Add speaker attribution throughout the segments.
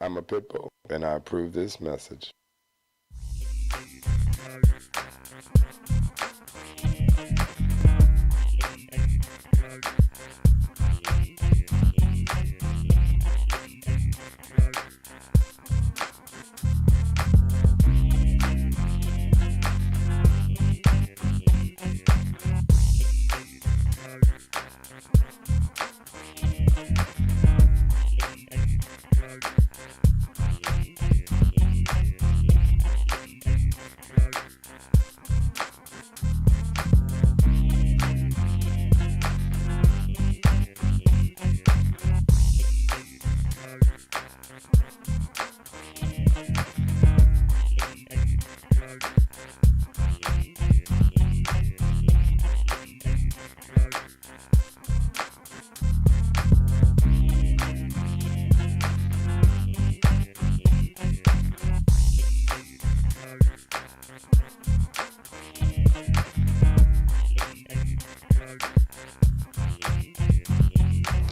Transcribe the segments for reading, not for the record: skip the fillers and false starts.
Speaker 1: I'm a pit bull, and I approve this message.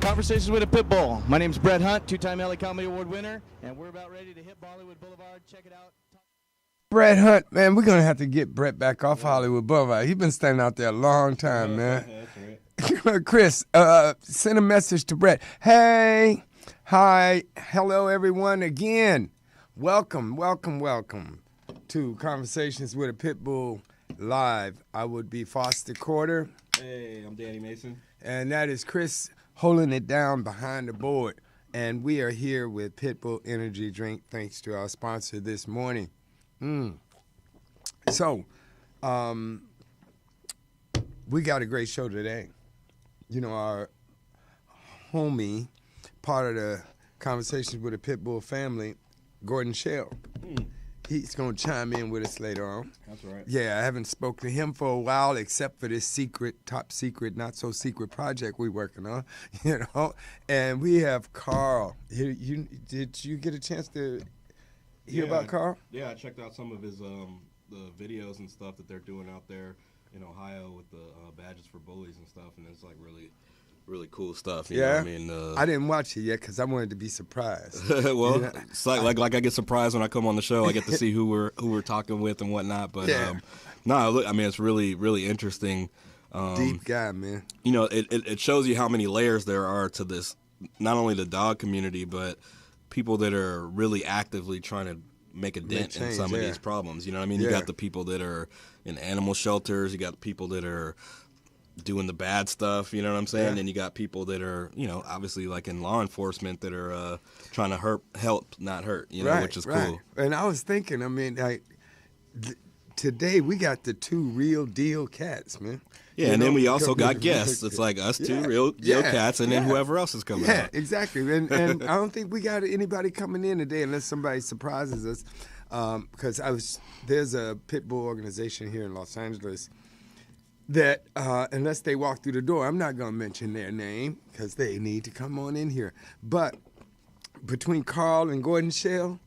Speaker 2: Conversations with a Pit Bull. My name's Brett Hunt, two-time LA Comedy Award winner, and we're about ready to hit Bollywood Boulevard. Check it out.
Speaker 3: Brett Hunt, man, we're going to have to get Brett back off Hollywood Boulevard. He's been standing out there a long time, man. That's right. Chris, send a message to Brett. Hey, hi, hello, everyone, again. Welcome to Conversations with a Pit Bull Live. I would be Foster Corder.
Speaker 4: Hey, I'm Danny Mason.
Speaker 3: And that is Chris holding it down behind the board. And we are here with Pitbull Energy Drink, thanks to our sponsor this morning. So, we got a great show today. You know, our homie, part of the Conversations with a Pitbull family, Gordon Shell. He's going to chime in with us later on.
Speaker 4: That's right.
Speaker 3: Yeah, I haven't spoken to him for a while, except for this secret, top secret, not so secret project we're working on, you know. And we have Carl. Did you get a chance to hear about Carl?
Speaker 4: Yeah, I checked out some of his the videos and stuff that they're doing out there in Ohio with the Badges For Bullies and stuff, and it's like really cool stuff. You know what I mean?
Speaker 3: I didn't watch it yet because I wanted to be surprised.
Speaker 4: Well,
Speaker 3: you know?
Speaker 4: it's like I get surprised when I come on the show. I get to see who we're talking with and whatnot. But look, I mean, it's really interesting.
Speaker 3: Deep guy, man.
Speaker 4: You know, it shows you how many layers there are to this. Not only the dog community, but people that are really actively trying to make a dent in some of these problems. You know what I mean? You got the people that are in animal shelters. You got the people that are doing the bad stuff, you know what I'm saying? And you got people that are, you know, obviously like in law enforcement that are trying to help, not hurt, you know, which is cool.
Speaker 3: And I was thinking, I mean, like, today we got the two real deal cats, man.
Speaker 4: Yeah, and then we also got guests. It's like us two real deal cats and then whoever else is coming out.
Speaker 3: Yeah, exactly. And I don't think we got anybody coming in today unless somebody surprises us. Because there's a pit bull organization here in Los Angeles that unless they walk through the door, I'm not going to mention their name because they need to come on in here. But between Carl and Gordon Shell,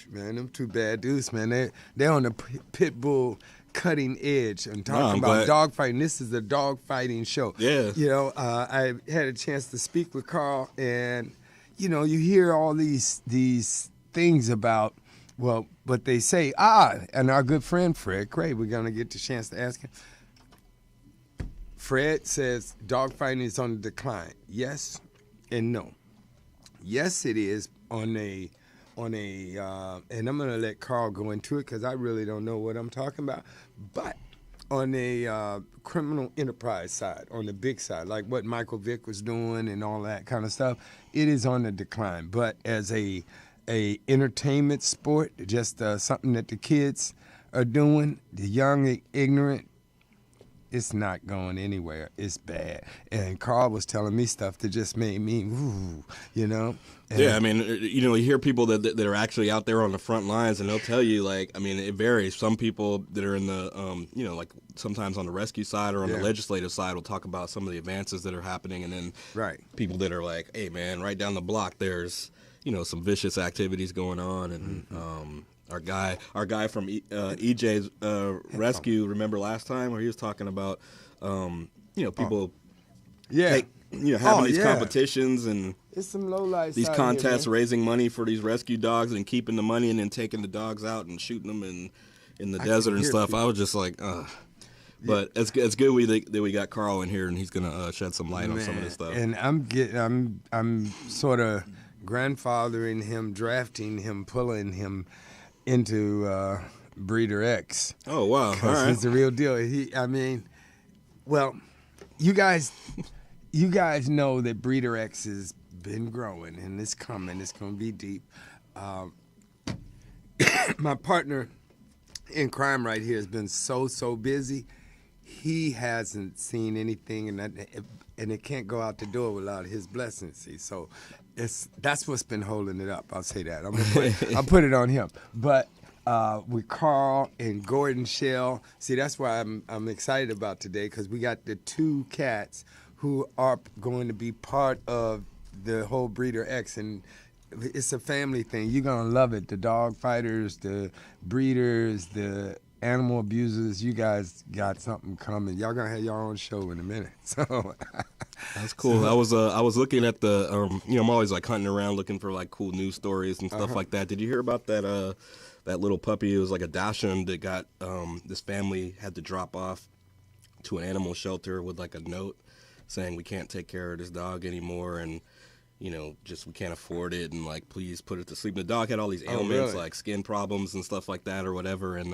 Speaker 3: man, them two bad dudes, man, they're on the pit bull cutting edge and talking about dog fighting. This is a dog fighting show.
Speaker 4: Yeah.
Speaker 3: You know, I had a chance to speak with Carl, and, you know, you hear all these things about, well, but they say, and our good friend Fred Cray, we're going to get the chance to ask him. Fred says dogfighting is on the decline. Yes and no. Yes, it is on a, and I'm going to let Carl go into it because I really don't know what I'm talking about. But on a criminal enterprise side, on the big side, like what Michael Vick was doing and all that kind of stuff, it is on the decline. But as a entertainment sport, just something that the kids are doing, the young, ignorant, it's not going anywhere. It's bad. And Carl was telling me stuff that just made me, ooh, you know?
Speaker 4: Yeah, I mean, you know, you hear people that are actually out there on the front lines, and they'll tell you, like, I mean, it varies. Some people that are in the, you know, like sometimes on the rescue side or on the legislative side will talk about some of the advances that are happening, and then people that are like, hey, man, right down the block there's, you know, some vicious activities going on, and our guy from EJ's rescue, remember last time where he was talking about, you know, people
Speaker 3: Yeah.
Speaker 4: Having these competitions and
Speaker 3: it's some low lights.
Speaker 4: These contests, raising money for these rescue dogs and keeping the money and then taking the dogs out and shooting them in the desert and stuff. I was just like, ugh. But it's good that we got Carl in here and he's gonna shed some light on some of this stuff.
Speaker 3: And I'm sort of grandfathering him, drafting him, pulling him into Breeder X.
Speaker 4: Oh wow!
Speaker 3: Because
Speaker 4: all right.
Speaker 3: he's the real deal. You guys know that Breeder X has been growing and it's coming. It's going to be deep. My partner in crime right here has been so busy. He hasn't seen anything, and it can't go out the door without his blessings. See, so that's what's been holding it up. I'll say that. I'll put it on him. But with Carl and Gordon Shell, see, that's why I'm excited about today, because we got the 2 cats who are going to be part of the whole Breeder X, and it's a family thing. You're gonna love it. The dog fighters, the breeders, the animal abusers. You guys got something coming. Y'all gonna have your own show in a minute. So
Speaker 4: that's cool. I was looking at the I'm always like hunting around looking for like cool news stories and stuff like that. Did you hear about that little puppy? It was like a Dachshund that got this family had to drop off to an animal shelter with like a note saying we can't take care of this dog anymore, and just we can't afford it, and like please put it to sleep. And the dog had all these ailments, like skin problems and stuff like that or whatever, and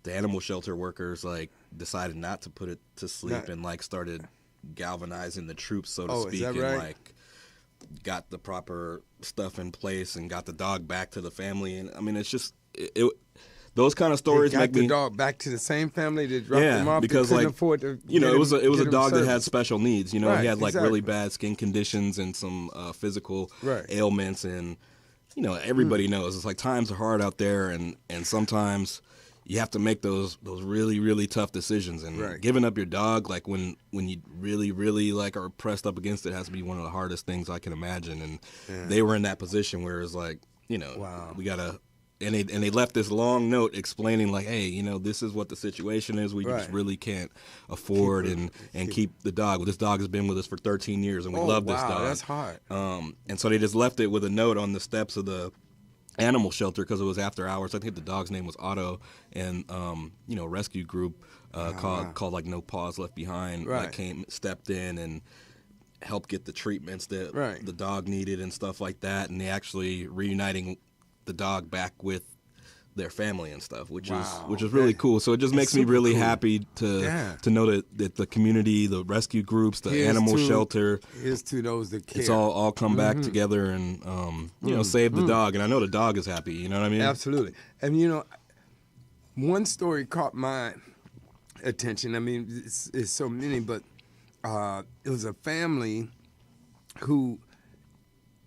Speaker 4: the animal shelter workers like decided not to put it to sleep and like started galvanizing the troops, so to speak, and like got the proper stuff in place and got the dog back to the family. And I mean, it's just those kind of stories make me.
Speaker 3: Got the dog back to the same family that dropped him off
Speaker 4: because
Speaker 3: couldn't
Speaker 4: like
Speaker 3: afford to
Speaker 4: it was a dog that had special needs. He had like
Speaker 3: exactly.
Speaker 4: really bad skin conditions and some physical ailments, and everybody knows it's like times are hard out there, and sometimes you have to make those really really tough decisions, and giving up your dog like when you really really like are pressed up against it has to be one of the hardest things I can imagine. And they were in that position where it's like we gotta. And they left this long note explaining like, hey, this is what the situation is. We just really can't afford and keep the dog. This dog has been with us for 13 years, and we love this dog.
Speaker 3: That's hard.
Speaker 4: And so they just left it with a note on the steps of the animal shelter because it was after hours. I think the dog's name was Otto, and a rescue group called like No Paws Left Behind stepped in and helped get the treatments that the dog needed and stuff like that, and they actually reuniting the dog back with their family and stuff, which is really cool. So it just makes me really happy to know that the community, the rescue groups, the animal shelter,
Speaker 3: here's to those that care.
Speaker 4: It's all come back together and save the dog. And I know the dog is happy. You know what I mean?
Speaker 3: Absolutely. And one story caught my attention. I mean, it's so many, but it was a family who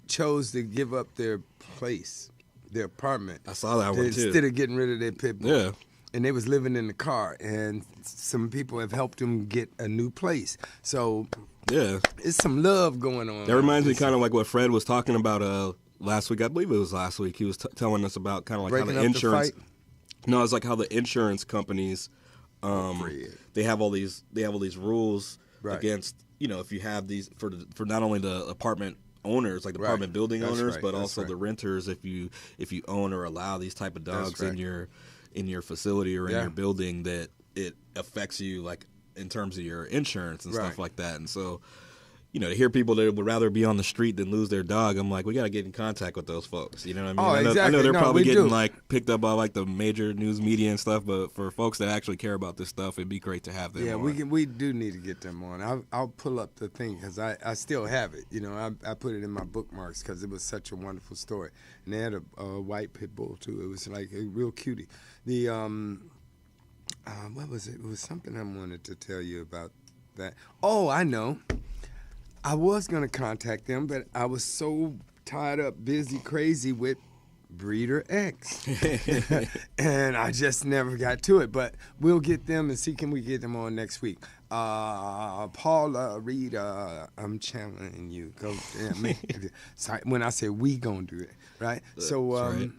Speaker 3: chose to give up their place, their apartment.
Speaker 4: I saw that one too.
Speaker 3: Instead of getting rid of their pit bull.
Speaker 4: Yeah.
Speaker 3: And they was living in the car, and some people have helped them get a new place. So it's some love going on.
Speaker 4: That reminds me kind of like what Fred was talking about last week. I believe it was last week. He was telling us about kind of like
Speaker 3: breaking
Speaker 4: how the insurance.
Speaker 3: No,
Speaker 4: it's like how the insurance companies, they have all these rules against if you have these for not only the apartment owners, like the apartment building owners, but also the renters. If you own or allow these type of dogs in your facility or in your building, that it affects you like in terms of your insurance and stuff like that. And so, to hear people that would rather be on the street than lose their dog, I'm like, we got to get in contact with those folks. You know what I mean? I know they're probably getting like picked up by like the major news media and stuff, but for folks that actually care about this stuff, it'd be great to have them.
Speaker 3: Yeah,
Speaker 4: on.
Speaker 3: we do need to get them on. I'll pull up the thing because I still have it. I put it in my bookmarks because it was such a wonderful story. And they had a white pit bull too. It was like a real cutie. The what was it? It was something I wanted to tell you about that. Oh, I know. I was going to contact them, but I was so tied up, busy, crazy with Breeder X. And I just never got to it. But we'll get them and see can we get them on next week. Paula, Rita, I'm channeling you. Go, sorry, when I say we going to do it, right? So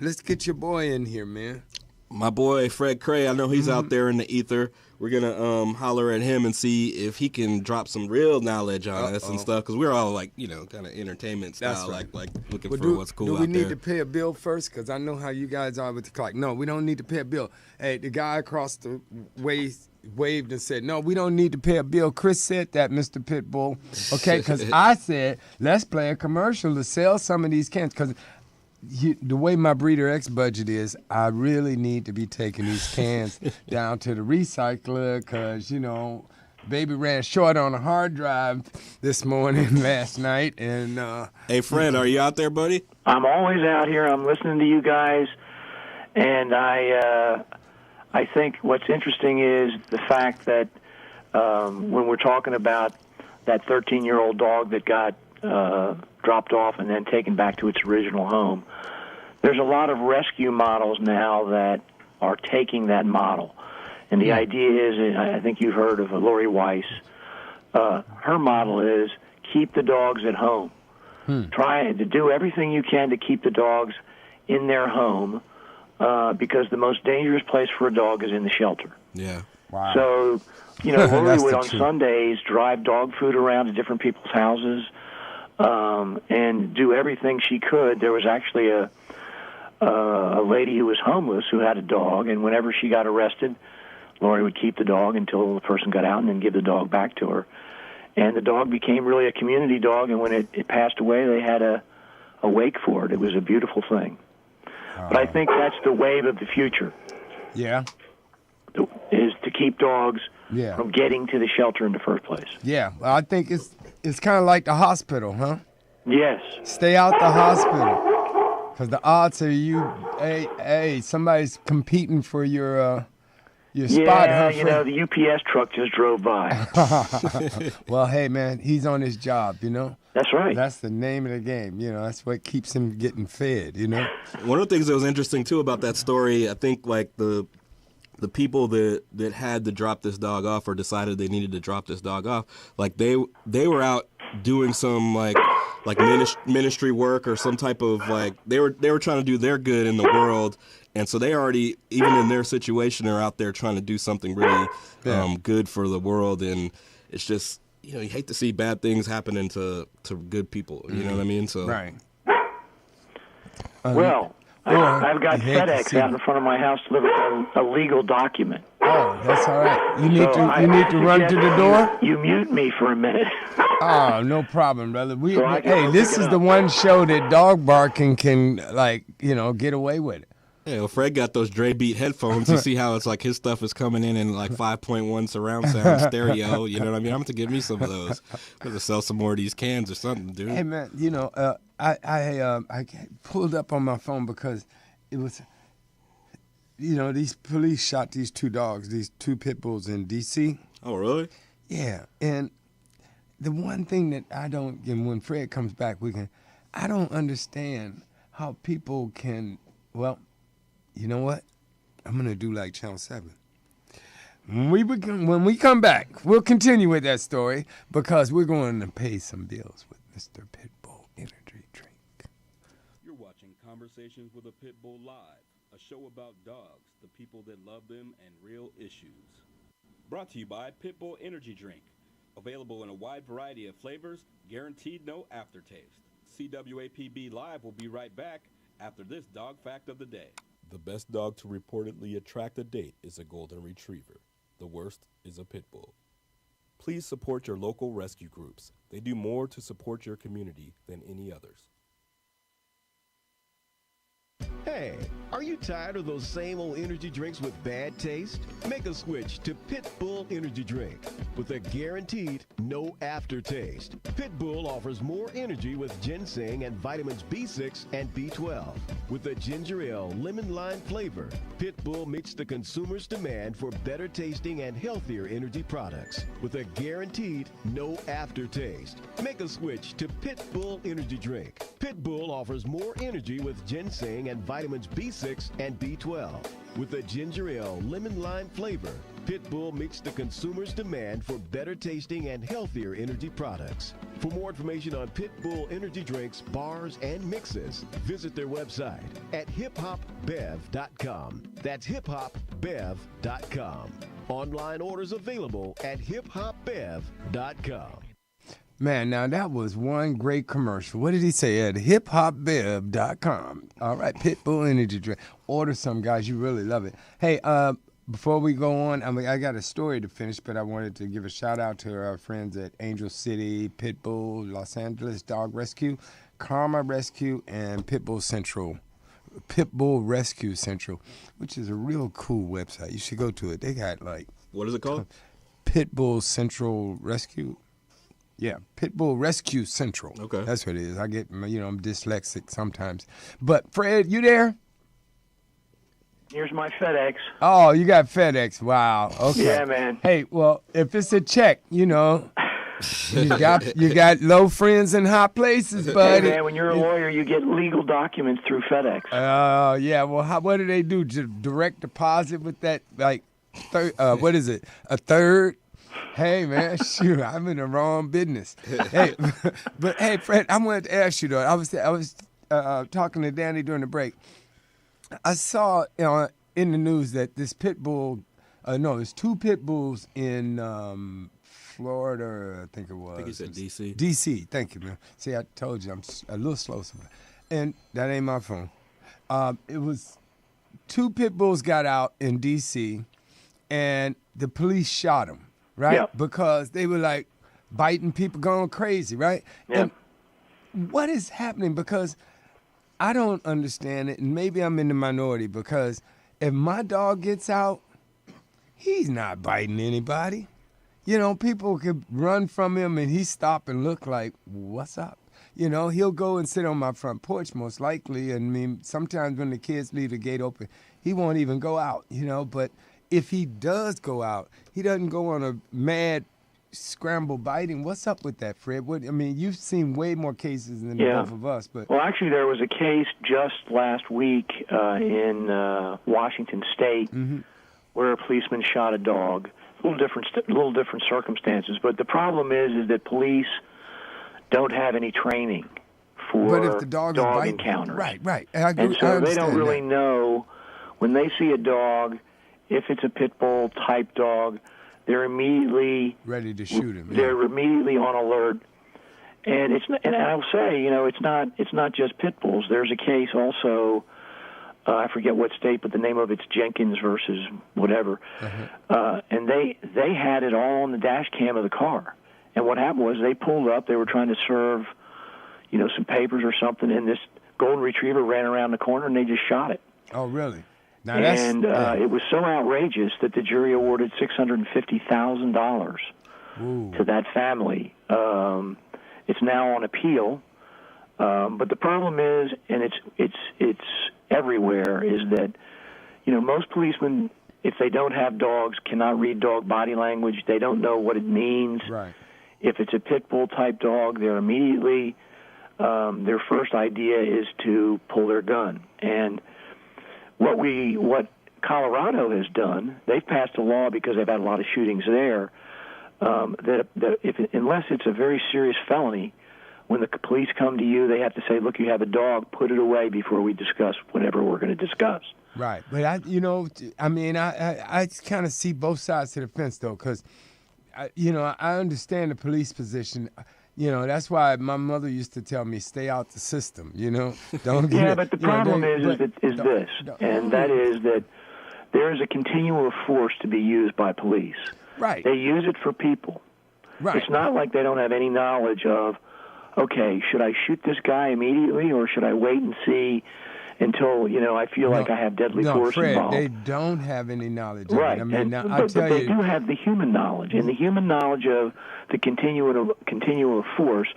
Speaker 3: let's get your boy in here, man.
Speaker 4: my boy Fred Cray, I know he's out there in the ether. We're going to holler at him and see if he can drop some real knowledge on us and stuff, because we're all like, kind of entertainment style, like looking for what's cool out there.
Speaker 3: Do we need to pay a bill first? Because I know how you guys are with the clock. No, we don't need to pay a bill. Hey, the guy across the way waved and said, no, we don't need to pay a bill. Chris said that, Mr. Pitbull. Okay, because I said, let's play a commercial to sell some of these cans, because the way my Breeder X budget is, I really need to be taking these cans down to the recycler because, baby ran short on a hard drive this morning, last night. And
Speaker 4: hey, Fred, are you out there, buddy?
Speaker 5: I'm always out here. I'm listening to you guys. And I think what's interesting is the fact that when we're talking about that 13-year-old dog that got dropped off and then taken back to its original home, there's a lot of rescue models now that are taking that model. And the idea is, I think you've heard of Lori Weiss. Her model is keep the dogs at home. Try to do everything you can to keep the dogs in their home because the most dangerous place for a dog is in the shelter.
Speaker 4: Yeah.
Speaker 5: Wow. So, Lori would on Sundays drive dog food around to different people's houses and do everything she could. There was actually a lady who was homeless who had a dog, and whenever she got arrested, Lori would keep the dog until the person got out and then give the dog back to her. And the dog became really a community dog, and when it passed away, they had a wake for it. It was a beautiful thing. But I think that's the wave of the future.
Speaker 3: Yeah.
Speaker 5: Is to keep dogs from getting to the shelter in the first place.
Speaker 3: Yeah, well, I think it's kind of like the hospital, huh?
Speaker 5: Yes.
Speaker 3: Stay out the hospital, because the odds are somebody's competing for your spot, huh?
Speaker 5: Yeah, the UPS truck just drove by.
Speaker 3: Well, hey, man, he's on his job,
Speaker 5: That's right.
Speaker 3: That's the name of the game, That's what keeps him getting fed,
Speaker 4: One of the things that was interesting, too, about that story, I think, like, the people that had to drop this dog off or decided they needed to drop this dog off, like, they were out doing some, like ministry work or some type of, like, they were trying to do their good in the world. And so they already, even in their situation, are out there trying to do something really good for the world. And it's just, you hate to see bad things happening to good people. You know what I mean? So
Speaker 3: right.
Speaker 5: Well, I've got FedEx out in front of my house delivering a legal document.
Speaker 3: Oh, that's all right. You need to run to the door?
Speaker 5: You mute me for a minute.
Speaker 3: Oh, no problem, brother. This is the one show that dog barking can, get away with it.
Speaker 4: Yeah, well, Fred got those Dre Beat headphones. You see how it's like his stuff is coming in like 5.1 surround sound stereo. You know what I mean? I'm going to give me some of those. I'm going to sell some more of these cans or something, dude.
Speaker 3: Hey, man, I pulled up on my phone because it was, these police shot these two dogs, these two pit bulls in D.C.
Speaker 4: Oh, really?
Speaker 3: Yeah, and the one thing that and when Fred comes back, I don't understand how people can, well, you know what? I'm going to do like Channel 7. When we come back, we'll continue with that story because we're going to pay some bills with Mr. Pitbull Energy Drink.
Speaker 6: You're watching Conversations with a Pitbull Live, a show about dogs, the people that love them, and real issues. Brought to you by Pitbull Energy Drink. Available in a wide variety of flavors, guaranteed no aftertaste. CWAPB Live will be right back after this dog fact of the day.
Speaker 7: The best dog to reportedly attract a date is a golden retriever. The worst is a pit bull. Please support your local rescue groups. They do more to support your community than any others.
Speaker 8: Hey, are you tired of those same old energy drinks with bad taste? Make a switch to Pitbull Energy Drink with a guaranteed no aftertaste. Pitbull offers more energy with ginseng and vitamins B6 and B12. With a ginger ale lemon lime flavor, Pitbull meets the consumer's demand for better tasting and healthier energy products with a guaranteed no aftertaste. Make a switch to Pitbull Energy Drink. Pitbull offers more energy with ginseng and vitamins B6 and B12. With a ginger ale lemon lime flavor, Pitbull meets the consumer's demand for better tasting and healthier energy products. For more information on Pitbull energy drinks, bars, and mixes, visit their website at hiphopbev.com. That's hiphopbev.com. Online orders available at hiphopbev.com.
Speaker 3: Man, now that was one great commercial. What did he say? At hiphopbev.com. All right, Pitbull energy drink. Order some, guys. You really love it. Hey, before we go on, I got a story to finish, but I wanted to give a shout out to our friends at Angel City, Pitbull, Los Angeles Dog Rescue, Karma Rescue, and Pitbull Rescue Central, which is a real cool website. You should go to it. They got
Speaker 4: what is it called?
Speaker 3: Pitbull Central Rescue. Yeah, Pitbull Rescue Central.
Speaker 4: Okay.
Speaker 3: That's what it is. I'm dyslexic sometimes. But, Fred, you there?
Speaker 5: Here's my FedEx.
Speaker 3: Oh, you got FedEx. Wow. Okay.
Speaker 5: Yeah, man.
Speaker 3: Hey, well, if it's a check, you got low friends in high places, buddy.
Speaker 5: Hey, man, when you're a lawyer, you get legal documents through FedEx.
Speaker 3: Yeah. Well, what do they do? Just direct deposit with that, what is it? A third? Hey, man, shoot, I'm in the wrong business. Hey, but hey, Fred, I wanted to ask you though. I was talking to Danny during the break. I saw in the news that this pit bull, there's two pit bulls in Florida, I think it was.
Speaker 4: I think you said D.C.
Speaker 3: D.C., thank you, man. See, I told you I'm a little slow sometimes. And that ain't my phone. It was two pit bulls got out in D.C., and the police shot them. Right?
Speaker 5: Yep.
Speaker 3: Because they were biting people, going crazy, right?
Speaker 5: Yep.
Speaker 3: And what is happening? Because I don't understand it, and maybe I'm in the minority, because if my dog gets out, he's not biting anybody. People could run from him and he stop and look like, what's up? He'll go and sit on my front porch most likely. And sometimes when the kids leave the gate open, he won't even go out, but if he does go out, he doesn't go on a mad scramble biting. What's up with that, Fred? You've seen way more cases than the both of us. But
Speaker 5: well, actually, there was a case just last week in Washington State where a policeman shot a dog. A little different circumstances. But the problem is that police don't have any training for
Speaker 3: if the dog
Speaker 5: encounters.
Speaker 3: Right.
Speaker 5: And so they don't really know when they see a dog. If it's a pit bull type dog, they're immediately
Speaker 3: ready to shoot him.
Speaker 5: They're immediately on alert, and I'll say, it's not just pit bulls. There's a case also, I forget what state, but the name of it's Jenkins versus whatever, and they had it all on the dash cam of the car. And what happened was they pulled up. They were trying to serve, some papers or something, and this golden retriever ran around the corner and they just shot it.
Speaker 3: Oh, really? Now
Speaker 5: It was so outrageous that the jury awarded $650,000 to that family. It's now on appeal, but the problem is, and it's everywhere, is that most policemen, if they don't have dogs, cannot read dog body language. They don't know what it means.
Speaker 3: Right.
Speaker 5: If it's a pit bull type dog, they're immediately their first idea is to pull their gun. And what Colorado has done, they've passed a law because they've had a lot of shootings there, that unless it's a very serious felony, when the police come to you, they have to say, look, you have a dog, put it away before we discuss whatever we're going to discuss.
Speaker 3: Right. But, I kind of see both sides to the fence, though, because, I understand the police position. That's why my mother used to tell me, stay out the system, Don't get
Speaker 5: but the problem is that there is a continuum of force to be used by police.
Speaker 3: Right.
Speaker 5: They use it for people.
Speaker 3: Right.
Speaker 5: It's not like they don't have any knowledge of, okay, should I shoot this guy immediately or should I wait and see until, I feel like I have deadly force
Speaker 3: Fred,
Speaker 5: involved?
Speaker 3: They don't have any knowledge
Speaker 5: right.
Speaker 3: of it.
Speaker 5: But they do have the human knowledge, and the human knowledge of the continuum of force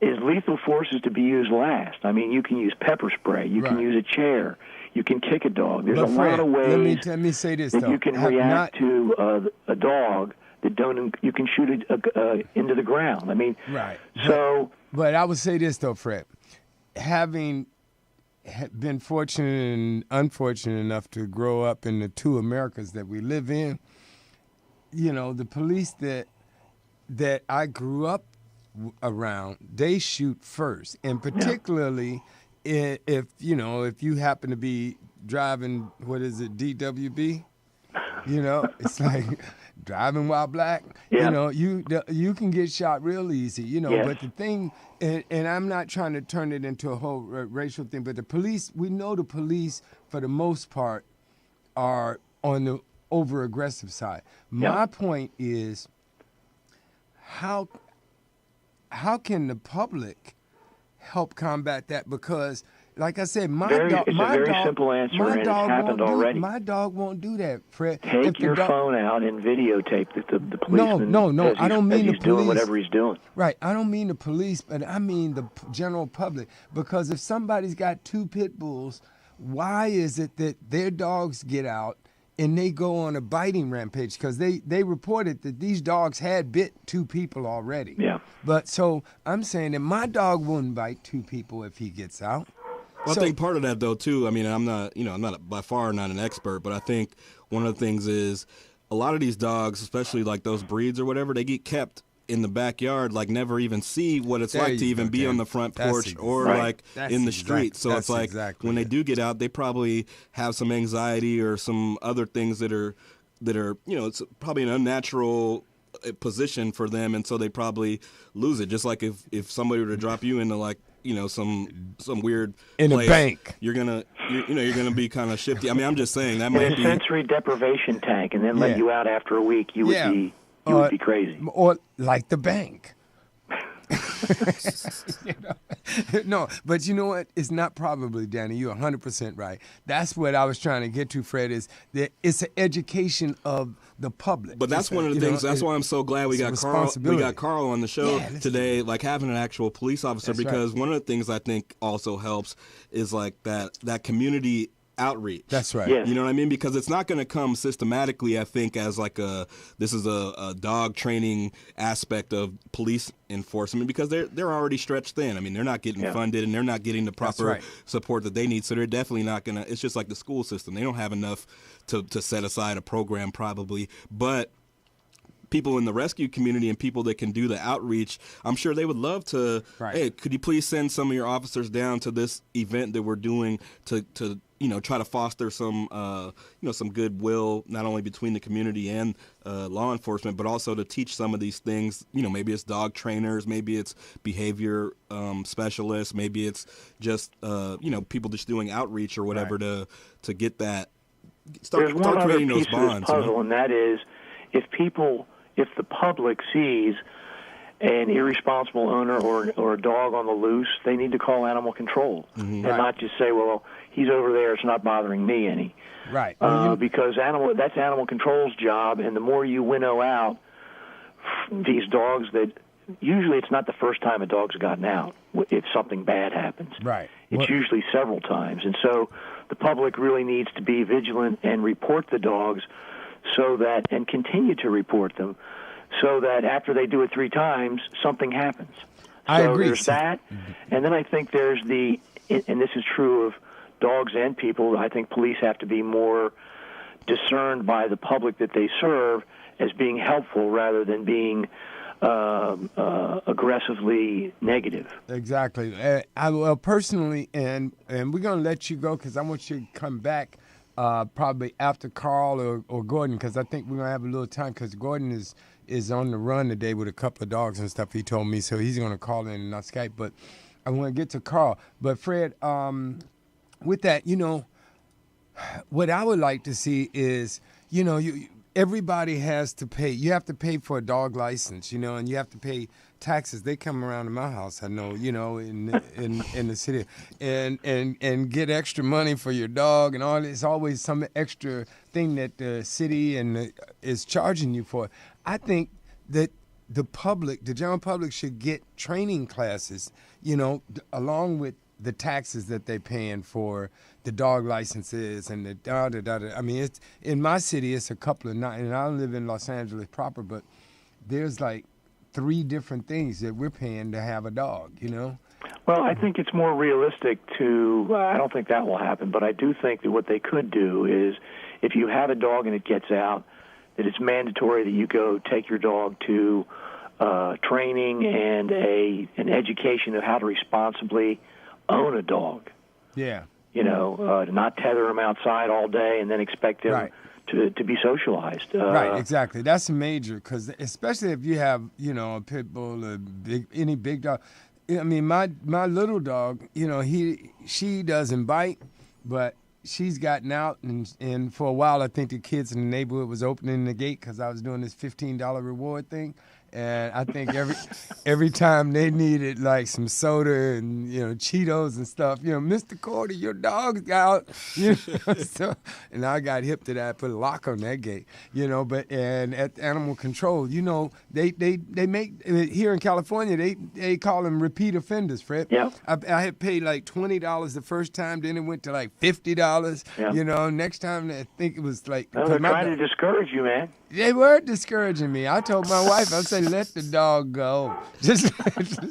Speaker 5: is lethal force is to be used last. You can use pepper spray. You can use a chair. You can kick a dog. There's lot of ways
Speaker 3: let me say this,
Speaker 5: that you can react to a dog that you can shoot it into the ground.
Speaker 3: Right.
Speaker 5: So,
Speaker 3: but I would say this, though, Fred. Having been fortunate and unfortunate enough to grow up in the two Americas that we live in, the police that I grew up around, they shoot first, and particularly if you happen to be driving, what is it, DWB? It's like driving while black.
Speaker 5: Yeah.
Speaker 3: You can get shot real easy.
Speaker 5: Yes.
Speaker 3: But the thing, and I'm not trying to turn it into a whole racial thing, but the police, we know the police for the most part are on the over-aggressive side. My point is, how can the public help combat that? Because, like I said,
Speaker 5: it's a very simple answer, and it's happened already.
Speaker 3: My dog won't do that, Fred.
Speaker 5: Take your phone out and videotape the policeman.
Speaker 3: No, I don't mean the
Speaker 5: he's doing
Speaker 3: police.
Speaker 5: whatever he's doing.
Speaker 3: Right, I don't mean the police, but I mean the general public. Because if somebody's got 2 pit bulls, why is it that their dogs get out and they go on a biting rampage? Because they reported that these dogs had bit 2 people already.
Speaker 5: Yeah.
Speaker 3: But so I'm saying that my dog wouldn't bite 2 people if he gets out.
Speaker 4: Well, I think part of that, though, too, I mean, I'm not by far not an expert, but I think one of the things is a lot of these dogs, especially like those breeds or whatever, they get kept in the backyard, like never even see what it's like to even be on the front porch or like in the street. So it's like when they do get out, they probably have some anxiety or some other things that are it's probably an unnatural position for them, and so they probably lose it. Just like if somebody were to drop you into like some weird
Speaker 3: in
Speaker 4: place,
Speaker 3: a bank,
Speaker 4: you're gonna be kind of shifty. I mean, I'm just saying that might be
Speaker 5: sensory deprivation tank, and then let you out after a week. You would be crazy.
Speaker 3: Or like the bank. No, but you know what? It's not probably, Danny. You're 100% right. That's what I was trying to get to, Fred, is that it's an education of the public.
Speaker 4: But that's one of the things. That's why I'm so glad we got Carl. We got Carl on the show today, like having an actual police officer, because one of the things I think also helps is like that community outreach.
Speaker 3: That's right.
Speaker 5: Yes.
Speaker 4: You know what I mean? Because it's not going to come systematically, I think, as like this is a dog training aspect of police enforcement, because they're already stretched thin. I mean, they're not getting funded and they're not getting the proper support that they need. So they're definitely not going to. It's just like the school system. They don't have enough to set aside a program probably, but people in the rescue community and people that can do the outreach, I'm sure they would love to, hey, could you please send some of your officers down to this event that we're doing to try to foster some some goodwill, not only between the community and law enforcement, but also to teach some of these things. Maybe it's dog trainers, maybe it's behavior specialists, maybe it's just people just doing outreach or whatever to get that start creating those bonds.
Speaker 5: Puzzle, and that is if the public sees an irresponsible owner or a dog on the loose, they need to call animal control and not just say, well, he's over there, it's not bothering me any.
Speaker 3: Right.
Speaker 5: Because that's animal control's job, and the more you winnow out these dogs that usually it's not the first time a dog's gotten out if something bad happens.
Speaker 3: Right.
Speaker 5: It's usually several times. And so the public really needs to be vigilant and report the dogs and continue to report them, so that after they do it 3 times, something happens.
Speaker 3: I agree.
Speaker 5: There's that, and then I think there's and this is true of dogs and people, I think police have to be more discerned by the public that they serve as being helpful rather than being aggressively negative.
Speaker 3: Exactly. Well, personally, and we're going to let you go because I want you to come back probably after Carl or Gordon, because I think we're going to have a little time, because Gordon is on the run today with a couple of dogs and stuff, he told me, so he's going to call in and not Skype. But I want to get to Carl. But Fred, with that, what I would like to see is, everybody has to pay. You have to pay for a dog license, and you have to pay taxes. They come around to my house, I know, in the city, and get extra money for your dog and all. It's always some extra thing that the city is charging you for. I think that the general public should get training classes, along with the taxes that they're paying for the dog licenses and the da-da-da-da. I mean, it's in my city, it's a couple of, and I don't live in Los Angeles proper, but there's like 3 different things that we're paying to have a dog,
Speaker 5: Well, I think it's more realistic I don't think that will happen, but I do think that what they could do is, if you have a dog and it gets out, that it's mandatory that you go take your dog to training and an education of how to responsibly own a dog.
Speaker 3: Yeah.
Speaker 5: You know, to not tether them outside all day and then expect them to be socialized.
Speaker 3: Right, exactly. That's major, because especially if you have, you know, a pit bull, any big dog. I mean, my little dog, you know, she doesn't bite, but she's gotten out, and for a while I think the kids in the neighborhood was opening the gate because I was doing this $15 reward thing. And I think every time they needed like some soda and, you know, Cheetos and stuff, you know, Mr. Cordy, your dog's out, you know, so, and I got hip to that, put a lock on that gate, you know, and at animal control, you know, they make, here in California, they call them repeat offenders, Fred.
Speaker 5: Yeah.
Speaker 3: I had paid like $20 the first time, then it went to like $50, you know, next time I think it was like.
Speaker 5: Well, they're trying to discourage you, man.
Speaker 3: They were discouraging me. I told my wife, I said, let the dog go. Just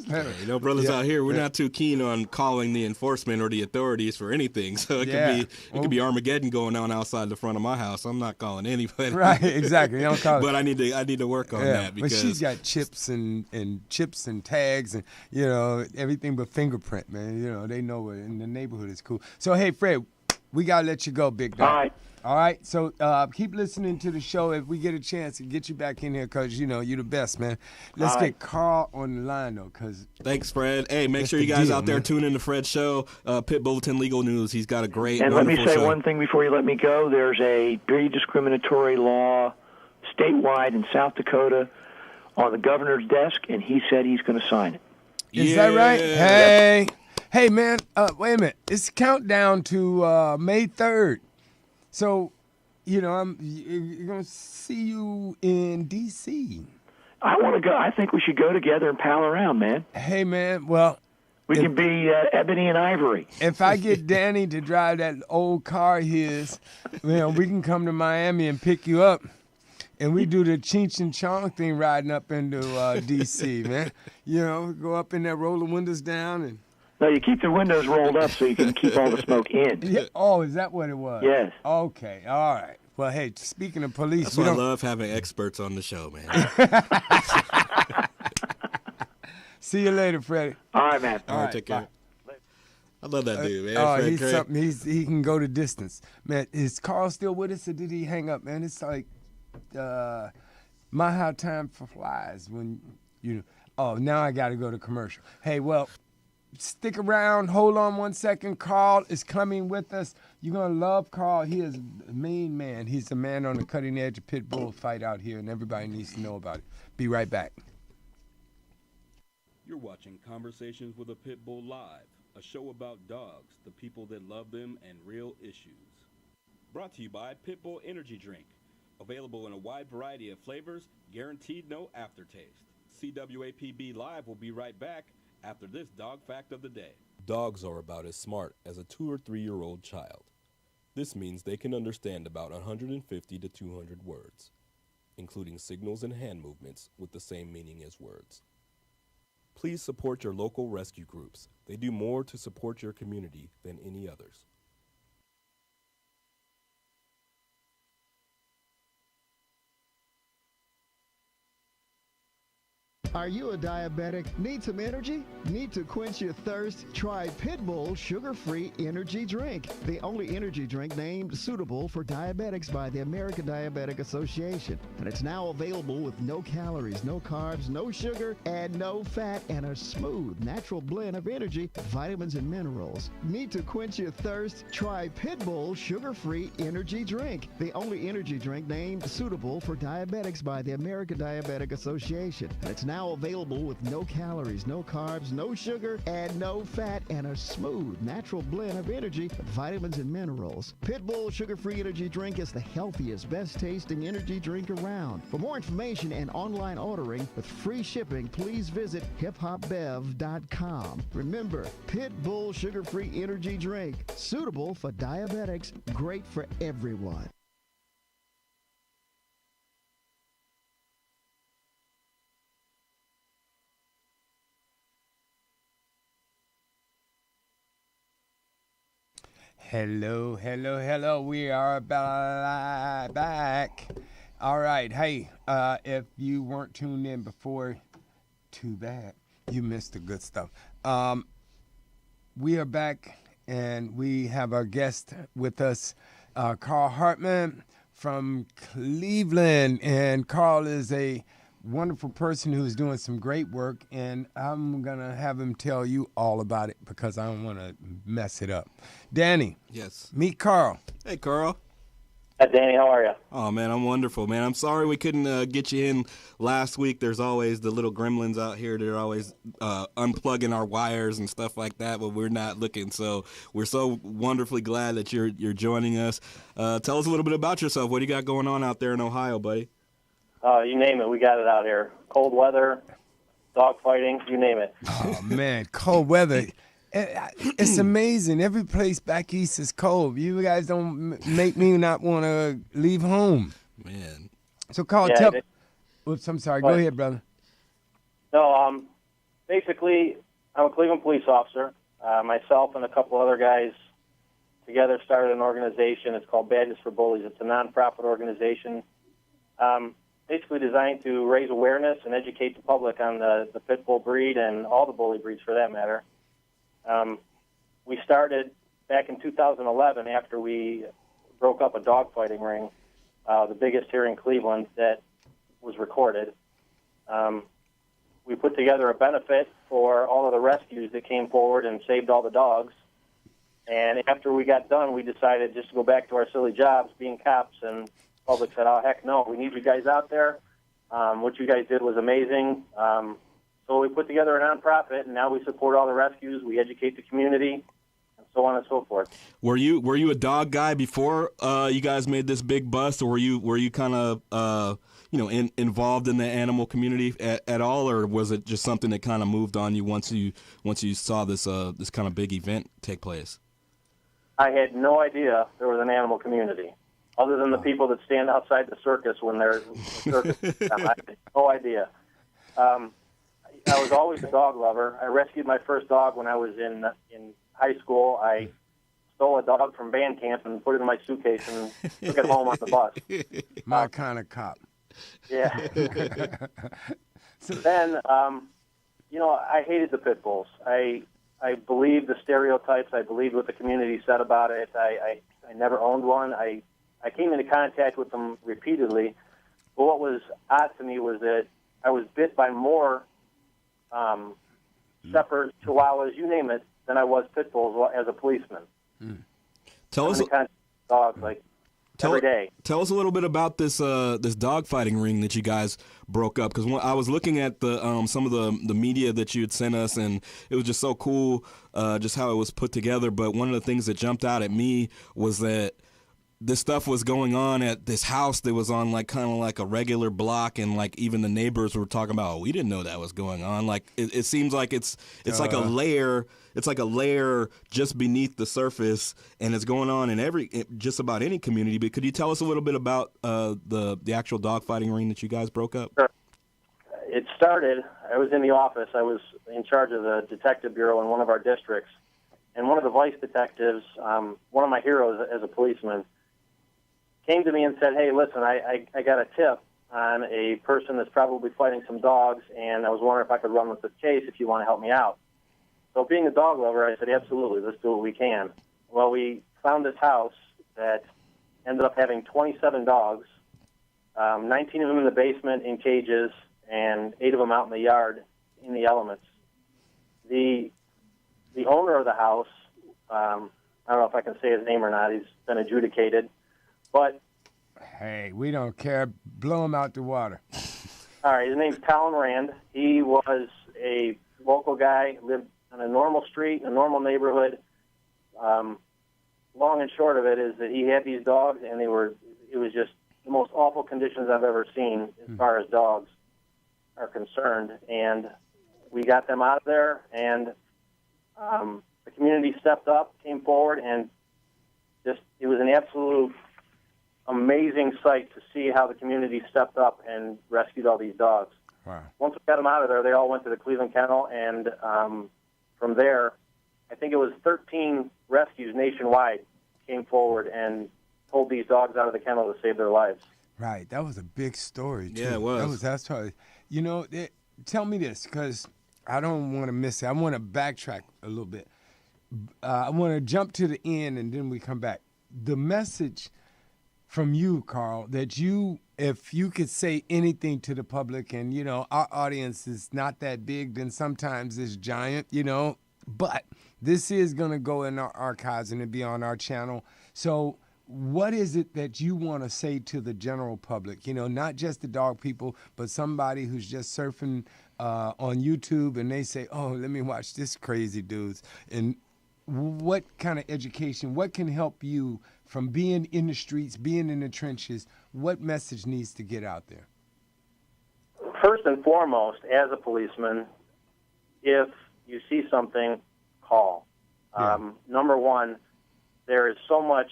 Speaker 3: let
Speaker 4: you know, brothers out here, we're not too keen on calling the enforcement or the authorities for anything. So it could be Armageddon going on outside the front of my house. I'm not calling anybody.
Speaker 3: Right, exactly. Don't call
Speaker 4: but I need to work on that, because
Speaker 3: but she's got chips and tags and, you know, everything but fingerprint, man. You know, they know it, and the neighborhood is cool. So hey, Fred, we gotta let you go, big dog. All right, so keep listening to the show. If we get a chance to get you back in here, because, you know, you're the best, man. Let's get Carl on the line, though.
Speaker 4: Thanks, Fred. Hey, make sure you guys out there tune in to Fred's show, Pit Bulletin Legal News. He's got a great,
Speaker 5: and let me say
Speaker 4: show.
Speaker 5: One thing before you let me go. There's a breed discriminatory law statewide in South Dakota on the governor's desk, and he said he's going to sign it.
Speaker 3: Is that right? Hey. Hey, man, wait a minute. It's countdown to May 3rd. So, you know, you're going to see you in D.C.
Speaker 5: I want to go. I think we should go together and pal around, man.
Speaker 3: Hey, man, well.
Speaker 5: We can be ebony and ivory.
Speaker 3: If I get Danny to drive that old car of his, you know, we can come to Miami and pick you up. And we do the Cheech and Chong thing riding up into D.C., man. You know, go up in there, roll the windows down, and.
Speaker 5: No, you keep the windows rolled up so you can keep all the smoke in.
Speaker 3: Yeah. Oh, is that what it was?
Speaker 5: Yes.
Speaker 3: Okay. All right. Well, hey, speaking of police,
Speaker 4: that's why I love having experts on the show, man.
Speaker 3: See you later, Freddie.
Speaker 5: All right, man.
Speaker 4: All right, take care. Bye. I love that dude, man.
Speaker 3: Oh, he's something. He can go the distance, man. Is Carl still with us, or did he hang up, man? It's like my how time flies when you. Oh, now I got to go to commercial. Hey, well. Stick around. Hold on 1 second. Carl is coming with us. You're going to love Carl. He is the main man. He's the man on the cutting edge of pit bull fight out here, and everybody needs to know about it. Be right back.
Speaker 6: You're watching Conversations with a Pit Bull Live, a show about dogs, the people that love them, and real issues. Brought to you by Pit Bull Energy Drink. Available in a wide variety of flavors, guaranteed no aftertaste. CWAPB Live will be right back after this dog fact of the day.
Speaker 7: Dogs are about as smart as a 2 or 3 year old child. This means they can understand about 150 to 200 words, including signals and hand movements with the same meaning as words. Please support your local rescue groups. They do more to support your community than any others.
Speaker 8: Are you a diabetic? Need some energy? Need to quench your thirst? Try Pit Bull Sugar-Free Energy Drink, the only energy drink named suitable for diabetics by the American Diabetic Association. And it's now available with no calories, no carbs, no sugar, and no fat, and a smooth, natural blend of energy, vitamins, and minerals. Need to quench your thirst? Try Pit Bull Sugar-Free Energy Drink, the only energy drink named suitable for diabetics by the American Diabetic Association. And it's now available with no calories, no carbs, no sugar, and no fat, and a smooth, natural blend of energy, vitamins, and minerals. Pit Bull Sugar-Free Energy Drink is the healthiest, best-tasting energy drink around. For more information and online ordering with free shipping, please visit hiphopbev.com. Remember, Pit Bull Sugar-Free Energy Drink, suitable for diabetics, great for everyone.
Speaker 3: Hello. We are back. All right. Hey, if you weren't tuned in before, too bad. You missed the good stuff. We are back, and we have our guest with us, Carl Hartman from Cleveland. And Carl is a wonderful person who's doing some great work, and I'm going to have him tell you all about it because I don't want to mess it up. Danny.
Speaker 4: Yes.
Speaker 3: Meet Carl.
Speaker 4: Hey, Carl.
Speaker 5: Hi, Danny. How are you?
Speaker 4: Oh, man, I'm wonderful, man. I'm sorry we couldn't get you in last week. There's always the little gremlins out here. They're always unplugging our wires and stuff like that, but we're not looking. So we're so wonderfully glad that you're joining us. Tell us a little bit about yourself. What do you got going on out there in Ohio, buddy?
Speaker 5: You name it. We got it out here. Cold weather, dog fighting, you name it.
Speaker 3: Oh, man, cold weather. It's amazing. Every place back east is cold. You guys don't make me not want to leave home.
Speaker 4: Man.
Speaker 3: So, Carl, Oops, I'm sorry. Go ahead, brother.
Speaker 5: No, basically, I'm a Cleveland police officer. Myself and a couple other guys together started an organization. It's called Badges For Bullies. It's a nonprofit organization basically designed to raise awareness and educate the public on the pit bull breed and all the bully breeds for that matter. We started back in 2011 after we broke up a dogfighting ring, the biggest here in Cleveland that was recorded. We put together a benefit for all of the rescues that came forward and saved all the dogs. And after we got done, we decided just to go back to our silly jobs, being cops, and the public said, oh, heck no, we need you guys out there. What you guys did was amazing. So we put together a nonprofit, and now we support all the rescues. We educate the community, and so on and so forth.
Speaker 4: Were you a dog guy before you guys made this big bust, or were you kind of involved in the animal community at all, or was it just something that kind of moved on you once you saw this kind of big event take place?
Speaker 5: I had no idea there was an animal community, other than the people that stand outside the circus when there's a circus. I had no idea. I was always a dog lover. I rescued my first dog when I was in high school. I stole a dog from band camp and put it in my suitcase and took it home on the bus.
Speaker 3: My kind of cop.
Speaker 5: Yeah. So then, I hated the pit bulls. I believed the stereotypes. I believed what the community said about it. I never owned one. I came into contact with them repeatedly. But what was odd to me was that I was bit by more shepherds, chihuahuas, you name it, than I was pit bulls as a policeman.
Speaker 4: Tell us
Speaker 5: dogs every day.
Speaker 4: Tell us a little bit about this dogfighting ring that you guys broke up, because I was looking at the some of the media that you had sent us, and it was just so cool, just how it was put together. But one of the things that jumped out at me was that this stuff was going on at this house that was on kind of like a regular block, and even the neighbors were talking about, we didn't know that was going on. It seems like it's like a layer. It's like a layer just beneath the surface, and it's going on in just about any community. But could you tell us a little bit about the actual dogfighting ring that you guys broke up?
Speaker 5: Sure. It started, I was in the office. I was in charge of the detective bureau in one of our districts, and one of the vice detectives, one of my heroes as a policeman, came to me and said, hey, listen, I got a tip on a person that's probably fighting some dogs, and I was wondering if I could run with this case if you want to help me out. So being a dog lover, I said, absolutely, let's do what we can. Well, we found this house that ended up having 27 dogs, 19 of them in the basement in cages, and 8 of them out in the yard in the elements. The owner of the house, I don't know if I can say his name or not, he's been adjudicated, but...
Speaker 3: Hey, we don't care. Blow him out the water.
Speaker 5: All right, his name's Colin Rand. He was a local guy, lived on a normal street, in a normal neighborhood. Long and short of it is that he had these dogs, and it was just the most awful conditions I've ever seen as far as dogs are concerned. And we got them out of there, and the community stepped up, came forward, and it was an absolute amazing sight to see how the community stepped up and rescued all these dogs.
Speaker 3: Wow.
Speaker 5: Once we got them out of there, they all went to the Cleveland Kennel, and from there, I think it was 13 rescues nationwide came forward and pulled these dogs out of the kennel to save their lives.
Speaker 3: Right. That was a big story, too.
Speaker 4: Yeah, it was.
Speaker 3: That's probably, you know, tell me this, because I don't want to miss it. I want to backtrack a little bit. I want to jump to the end, and then we come back. The message from you, Carl, that if you could say anything to the public, and, you know, our audience is not that big, then sometimes it's giant, you know, but this is going to go in our archives and it'll be on our channel. So what is it that you want to say to the general public? You know, not just the dog people, but somebody who's just surfing on YouTube and they say, oh, let me watch this crazy dudes. And what kind of education, what can help you from being in the streets, being in the trenches? What message needs to get out there?
Speaker 9: First and foremost, as a policeman, if you see something, call.
Speaker 3: Yeah.
Speaker 9: Number one, there is so much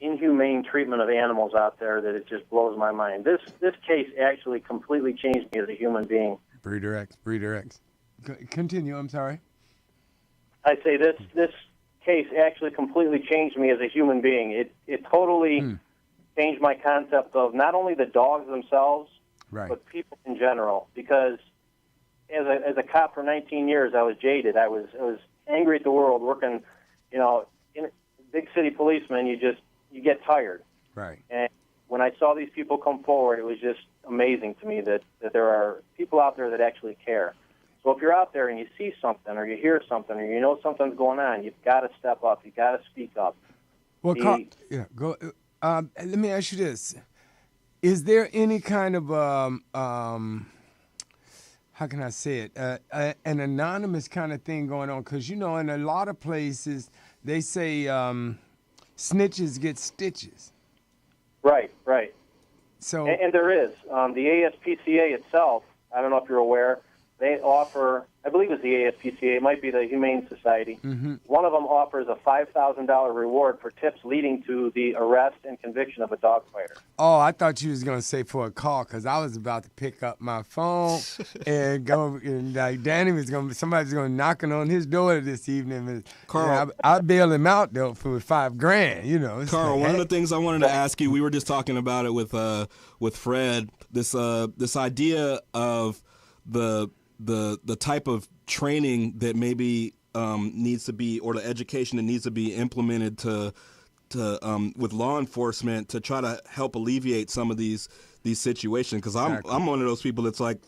Speaker 9: inhumane treatment of animals out there that it just blows my mind. This case actually completely changed me as a human being.
Speaker 3: Breeder X. Continue, I'm sorry.
Speaker 9: I say this case actually completely changed me as a human being. It totally changed my concept of not only the dogs themselves,
Speaker 3: right,
Speaker 9: but people in general. Because as a cop for 19 years, I was jaded. I was angry at the world, working, you know, in big city policeman. You get tired.
Speaker 3: Right.
Speaker 9: And when I saw these people come forward, it was just amazing to me that there are people out there that actually care. So if you're out there and you see something or you hear something or you know something's going on, you've got to step up. You've got to speak up.
Speaker 3: Well, Carl, go. Let me ask you this. Is there any kind of, how can I say it, an anonymous kind of thing going on? Because, you know, in a lot of places, they say snitches get stitches.
Speaker 9: Right.
Speaker 3: So,
Speaker 9: and there is. The ASPCA itself, I don't know if you're aware, they offer, I believe it's the ASPCA, it might be the Humane Society.
Speaker 3: Mm-hmm.
Speaker 9: One of them offers a $5,000 reward for tips leading to the arrest and conviction of a dog fighter.
Speaker 3: Oh, I thought you was going to say for a call, because I was about to pick up my phone and go, and like Danny was going to, somebody's going to knocking on his door this evening. And,
Speaker 4: Carl,
Speaker 3: I'll bail him out, though, for $5,000, you know.
Speaker 4: Carl, one of the things I wanted to ask you, we were just talking about it with Fred, this idea of the type of training that maybe needs to be, or the education that needs to be implemented to with law enforcement to try to help alleviate some of these situations. Because I'm one of those people that's like,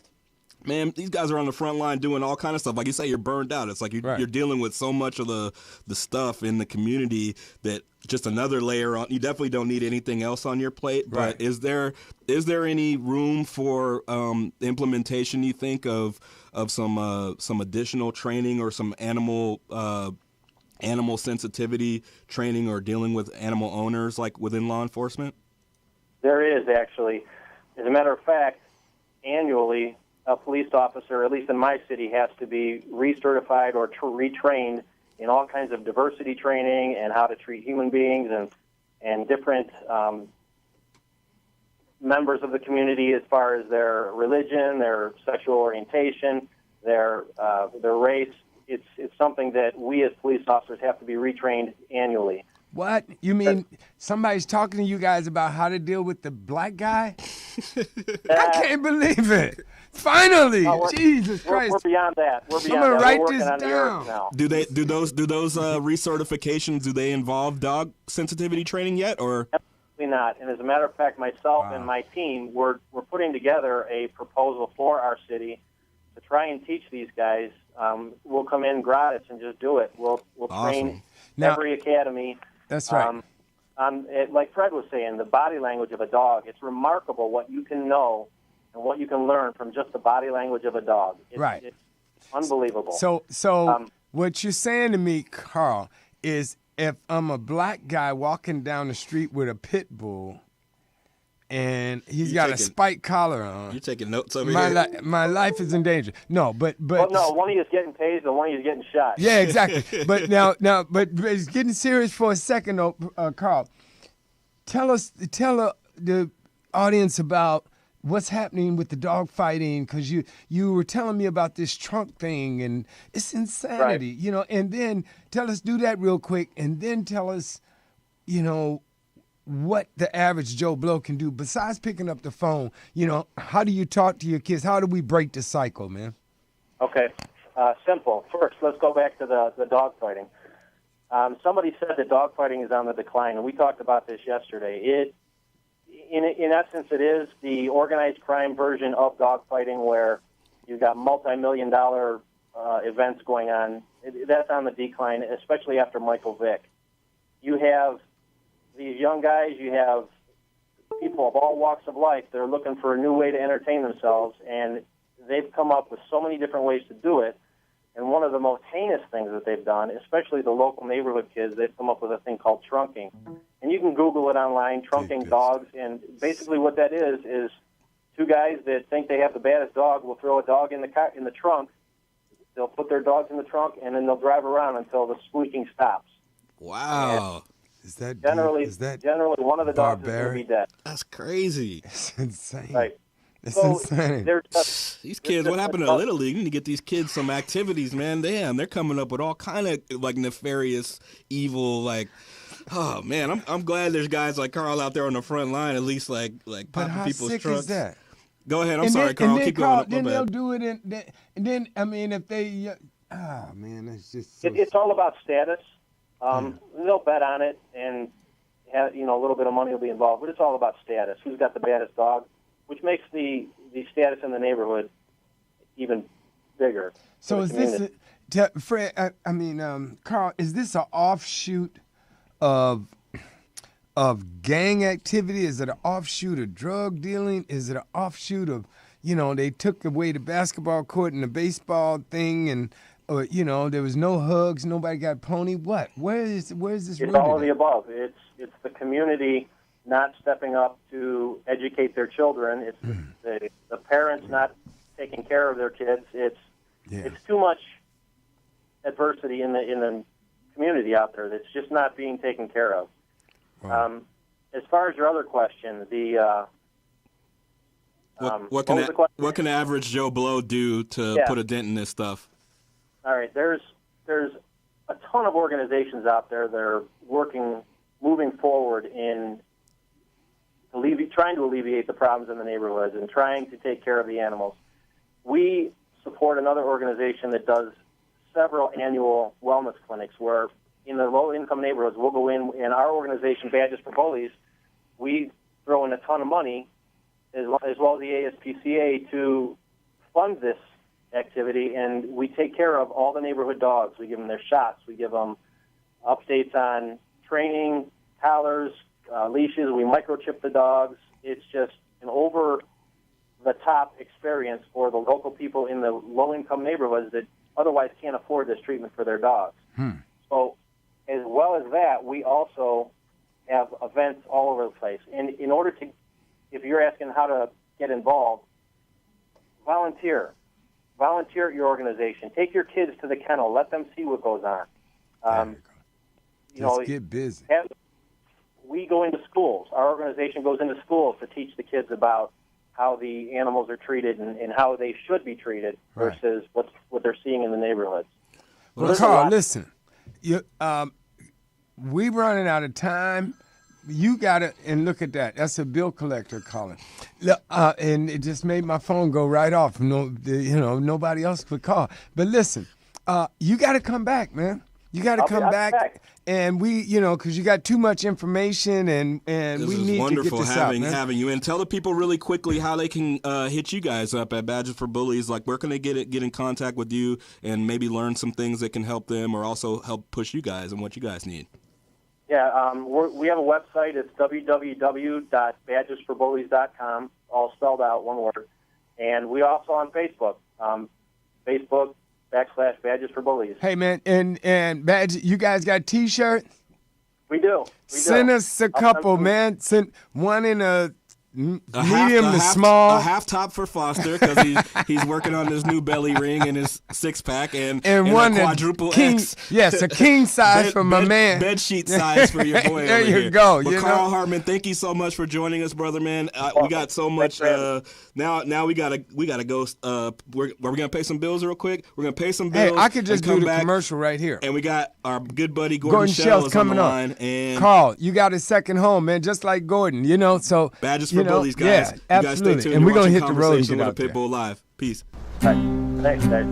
Speaker 4: man, these guys are on the front line doing all kind of stuff. Like you say, you're burned out. It's like you're dealing with so much of the stuff in the community that just another layer on. You definitely don't need anything else on your plate.
Speaker 3: Right.
Speaker 4: But is there any room for implementation, you think, of some additional training or some animal sensitivity training or dealing with animal owners, like within law enforcement?
Speaker 9: There is, actually. As a matter of fact, annually, a police officer, at least in my city, has to be recertified or retrained in all kinds of diversity training and how to treat human beings and different members of the community as far as their religion, their sexual orientation, their race. It's something that we as police officers have to be retrained annually.
Speaker 3: What? You mean somebody's talking to you guys about how to deal with the black guy? I can't believe it. Finally, Jesus Christ.
Speaker 9: We're beyond that. We're beyond
Speaker 3: I'm gonna
Speaker 9: that.
Speaker 3: write
Speaker 9: We're
Speaker 3: this
Speaker 9: working on
Speaker 3: down.
Speaker 9: now.
Speaker 4: Do those recertifications, do they involve dog sensitivity training yet, or?
Speaker 9: Absolutely not. And as a matter of fact, myself and my team, we're putting together a proposal for our city to try and teach these guys. We'll come in gratis and just do it. We'll train every academy.
Speaker 3: That's right.
Speaker 9: Like Fred was saying, the body language of a dog. It's remarkable what you can know and what you can learn from just the body language of a dog. It's unbelievable.
Speaker 3: So what you're saying to me, Carl, is if I'm a black guy walking down the street with a pit bull and he's got a spike collar on.
Speaker 4: You're taking notes over here.
Speaker 3: My life is in danger. No, but
Speaker 9: well, no, one of you is getting tased and one of you is getting shot.
Speaker 3: Yeah, exactly. But but it's getting serious for a second, though, Carl. Tell the audience about what's happening with the dog fighting, because you were telling me about this trunk thing, and it's insanity, you know. And then do that real quick, and then tell us, you know, what the average Joe Blow can do besides picking up the phone. You know, how do you talk to your kids? How do we break the cycle, man?
Speaker 9: Okay, simple. First, let's go back to the dog fighting. Somebody said that dog fighting is on the decline, and we talked about this yesterday. In essence, it is the organized crime version of dog fighting, where you've got multi-million-dollar events going on. That's on the decline, especially after Michael Vick. You have these young guys, you have people of all walks of life that are looking for a new way to entertain themselves, and they've come up with so many different ways to do it. And one of the most heinous things that they've done, especially the local neighborhood kids, they've come up with a thing called trunking. And you can Google it online, trunking dogs, and basically what that is two guys that think they have the baddest dog will throw a dog in the trunk. They'll put their dogs in the trunk, and then they'll drive around until the squeaking stops.
Speaker 4: Wow.
Speaker 3: Is that
Speaker 9: generally one of the dogs is going to be dead?
Speaker 4: That's crazy.
Speaker 3: It's insane.
Speaker 9: Right.
Speaker 3: It's insane.
Speaker 4: These kids, what happened to Little League? You need to get these kids some activities, man. Damn, they're coming up with all kind of like nefarious, evil, like. Oh man, I'm glad there's guys like Carl out there on the front line, at least like popping people's
Speaker 3: sick
Speaker 4: trunks.
Speaker 3: Is that?
Speaker 4: Go ahead. I'm sorry, Carl. Keep going.
Speaker 3: Then they'll do it, and then I mean, if they, man, it's just.
Speaker 9: It's all about status. They'll bet on it, and a little bit of money will be involved, but it's all about status. Who's got the baddest dog, which makes the status in the neighborhood even bigger.
Speaker 3: So is this, Fred? Carl, is this an offshoot of gang activity? Is it an offshoot of drug dealing? Is it an offshoot of, they took away the basketball court and the baseball thing, and there was no hugs, nobody got pony? What? Where is this?
Speaker 9: It's all of the above. It's the community not stepping up to educate their children. It's the parents not taking care of their kids. It's too much adversity in the community out there that's just not being taken care of. Wow. As far as your other question,
Speaker 4: what can average Joe Blow do to put a dent in this stuff?
Speaker 9: All right, there's a ton of organizations out there that are moving forward in trying to alleviate the problems in the neighborhoods and trying to take care of the animals. We support another organization that does several annual wellness clinics where in the low-income neighborhoods we'll go in our organization, Badges For Bullies, we throw in a ton of money as well as the ASPCA to fund this activity, and we take care of all the neighborhood dogs. We give them their shots. We give them updates on training, collars, leashes. We microchip the dogs. It's just an over-the-top experience for the local people in the low-income neighborhoods that otherwise can't afford this treatment for their dogs. So as well as that, we also have events all over the place. And in order to, if you're asking how to get involved, volunteer. Volunteer at your organization. Take your kids to the kennel. Let them see what goes on.
Speaker 3: Get busy.
Speaker 9: We go into schools. Our organization goes into schools to teach the kids about how the animals are treated and how they should be treated versus what they're seeing in the neighborhoods.
Speaker 3: Well, Carl, listen. We're running out of time. You got to, and look at that. That's a bill collector calling. And it just made my phone go right off. Nobody else would call. But listen, you got to come back, man. You got to come back. And we, because you got too much information, and we need to get this out, man.
Speaker 4: Having you. And tell the people really quickly how they can hit you guys up at Badges For Bullies. Like, where can they get in contact with you and maybe learn some things that can help them or also help push you guys and what you guys need?
Speaker 9: Yeah, we have a website. It's www.badgesforbullies.com, all spelled out, one word. And we also on Facebook, Facebook.com/Badges For Bullies.
Speaker 3: Hey, man, and Badge, you guys got T-shirts?
Speaker 9: We do.
Speaker 3: Send us a couple, man. Send one in a medium to small.
Speaker 4: A half top for Foster because he's working on his new belly ring and his 6-pack and
Speaker 3: one
Speaker 4: a quadruple
Speaker 3: king,
Speaker 4: X.
Speaker 3: Yes, a king size for my man.
Speaker 4: Bed sheet size for your boy.
Speaker 3: There
Speaker 4: over
Speaker 3: you
Speaker 4: here.
Speaker 3: go.
Speaker 4: But Carl Hartman, thank you so much for joining us, brother, man. We got so much. Now we gotta go. We're gonna pay some bills real quick. We're gonna pay some bills.
Speaker 3: Hey, I could just do the
Speaker 4: back,
Speaker 3: commercial right here.
Speaker 4: And we got our good buddy Gordon
Speaker 3: Shell's
Speaker 4: is
Speaker 3: coming
Speaker 4: on the line. And
Speaker 3: Carl, you got a second home, man, just like Gordon. So
Speaker 4: Badges for Bullies, guys.
Speaker 3: Yeah,
Speaker 4: you
Speaker 3: absolutely.
Speaker 4: guys stay tuned.
Speaker 3: And we're gonna
Speaker 4: You're
Speaker 3: hit the
Speaker 4: watching
Speaker 3: road and
Speaker 4: Conversation
Speaker 3: get
Speaker 4: with
Speaker 3: out
Speaker 4: a Pitbull Live. Peace.
Speaker 9: Thanks, guys.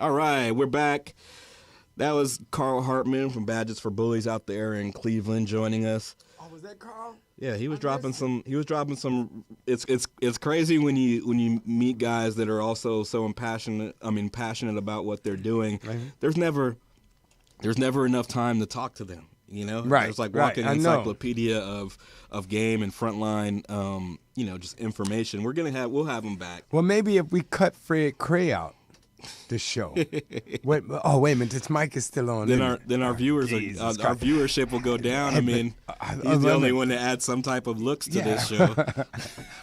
Speaker 4: All right, we're back. That was Carl Hartman from Badges for Bullies out there in Cleveland joining us.
Speaker 3: Oh, was that Carl?
Speaker 4: Yeah, he was dropping some. It's crazy when you meet guys that are also so passionate about what they're doing.
Speaker 3: Mm-hmm.
Speaker 4: There's never enough time to talk to them.
Speaker 3: Right.
Speaker 4: It's like walking
Speaker 3: I
Speaker 4: an
Speaker 3: know.
Speaker 4: encyclopedia of game and frontline, just information. We'll have them back.
Speaker 3: Well, maybe if we cut Fred Cray out the show. Wait a minute, this mic is still on.
Speaker 4: Then our viewers our viewership will go down. I mean, he's the only one to add some type of looks to this show.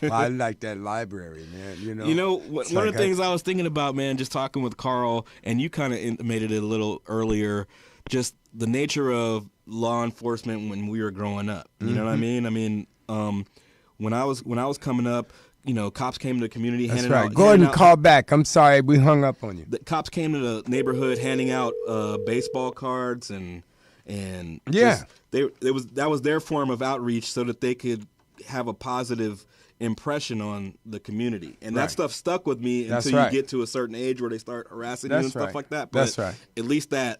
Speaker 3: Well, I like that library, man.
Speaker 4: One of the things I was thinking about, man, just talking with Carl, and you kind of intimated it a little earlier, just the nature of law enforcement when we were growing up. You know what I mean? I mean, when I was coming up, cops came to the community.
Speaker 3: That's
Speaker 4: handing
Speaker 3: right.
Speaker 4: out,
Speaker 3: Gordon, call back. I'm sorry, we hung up on you.
Speaker 4: The cops came to the neighborhood handing out baseball cards and
Speaker 3: yeah,
Speaker 4: that was their form of outreach so that they could have a positive impression on the community, and that stuff stuck with me until you get to a certain age where they start harassing you and stuff like that. But
Speaker 3: that's right.
Speaker 4: At least that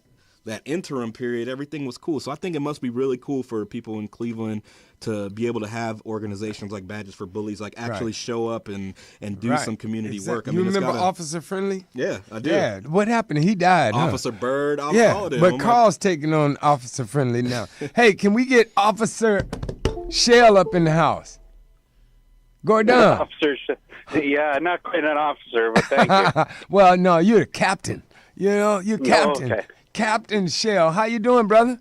Speaker 4: interim period, everything was cool. So I think it must be really cool for people in Cleveland to be able to have organizations like Badges for Bullies, like actually show up and do some community work. I mean,
Speaker 3: you remember Officer Friendly?
Speaker 4: Yeah, I do.
Speaker 3: Yeah, what happened? He died.
Speaker 4: Officer Bird, I'll call it.
Speaker 3: But Carl's taking on Officer Friendly now. Hey, can we get Officer Shell up in the house? Gordon.
Speaker 10: Officer, not quite an officer, but thank you.
Speaker 3: Well, no, you're the captain. You're captain.
Speaker 10: Okay.
Speaker 3: Captain Shell. How you doing, brother?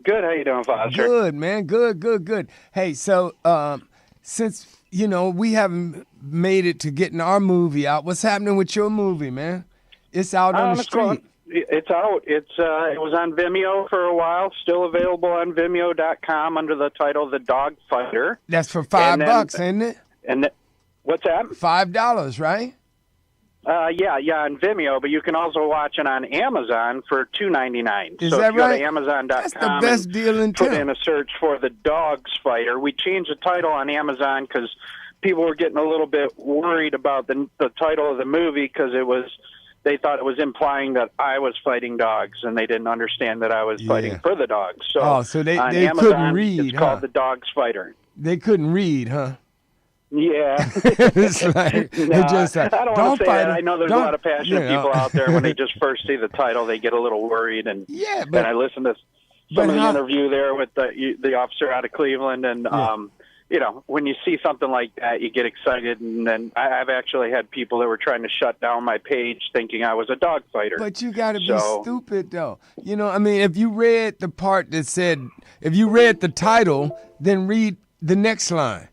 Speaker 10: Good. How you doing, Foster?
Speaker 3: Good, man. Good. Hey, so since, we haven't made it to getting our movie out, what's happening with your movie, man? It's out on the street.
Speaker 10: It's out. It was on Vimeo for a while, still available on Vimeo.com under the title The Dog Fighter.
Speaker 3: That's for $5, ain't it?
Speaker 10: And what's that?
Speaker 3: $5, right?
Speaker 10: Yeah, on Vimeo, but you can also watch it on Amazon for $2.99.
Speaker 3: Is
Speaker 10: so
Speaker 3: that
Speaker 10: if you go
Speaker 3: right?
Speaker 10: to Amazon.com,
Speaker 3: that's the best deal in
Speaker 10: put
Speaker 3: town.
Speaker 10: in a search for The Dogs Fighter. We changed the title on Amazon because people were getting a little bit worried about the title of the movie because they thought it was implying that I was fighting dogs, and they didn't understand that I was fighting for the dogs.
Speaker 3: So they
Speaker 10: Amazon,
Speaker 3: couldn't read,
Speaker 10: it's called The Dogs Fighter.
Speaker 3: They couldn't read, huh?
Speaker 10: Yeah.
Speaker 3: It's like, just like,
Speaker 10: I don't want to say that. I know there's a lot of passionate people out there. When they just first see the title, they get a little worried. And I listened to some of the interview there with the officer out of Cleveland, and when you see something like that, you get excited. And then I've actually had people that were trying to shut down my page thinking I was a dog fighter.
Speaker 3: But you got to be stupid, though. If you read the part that said, if you read the title, then read the next line.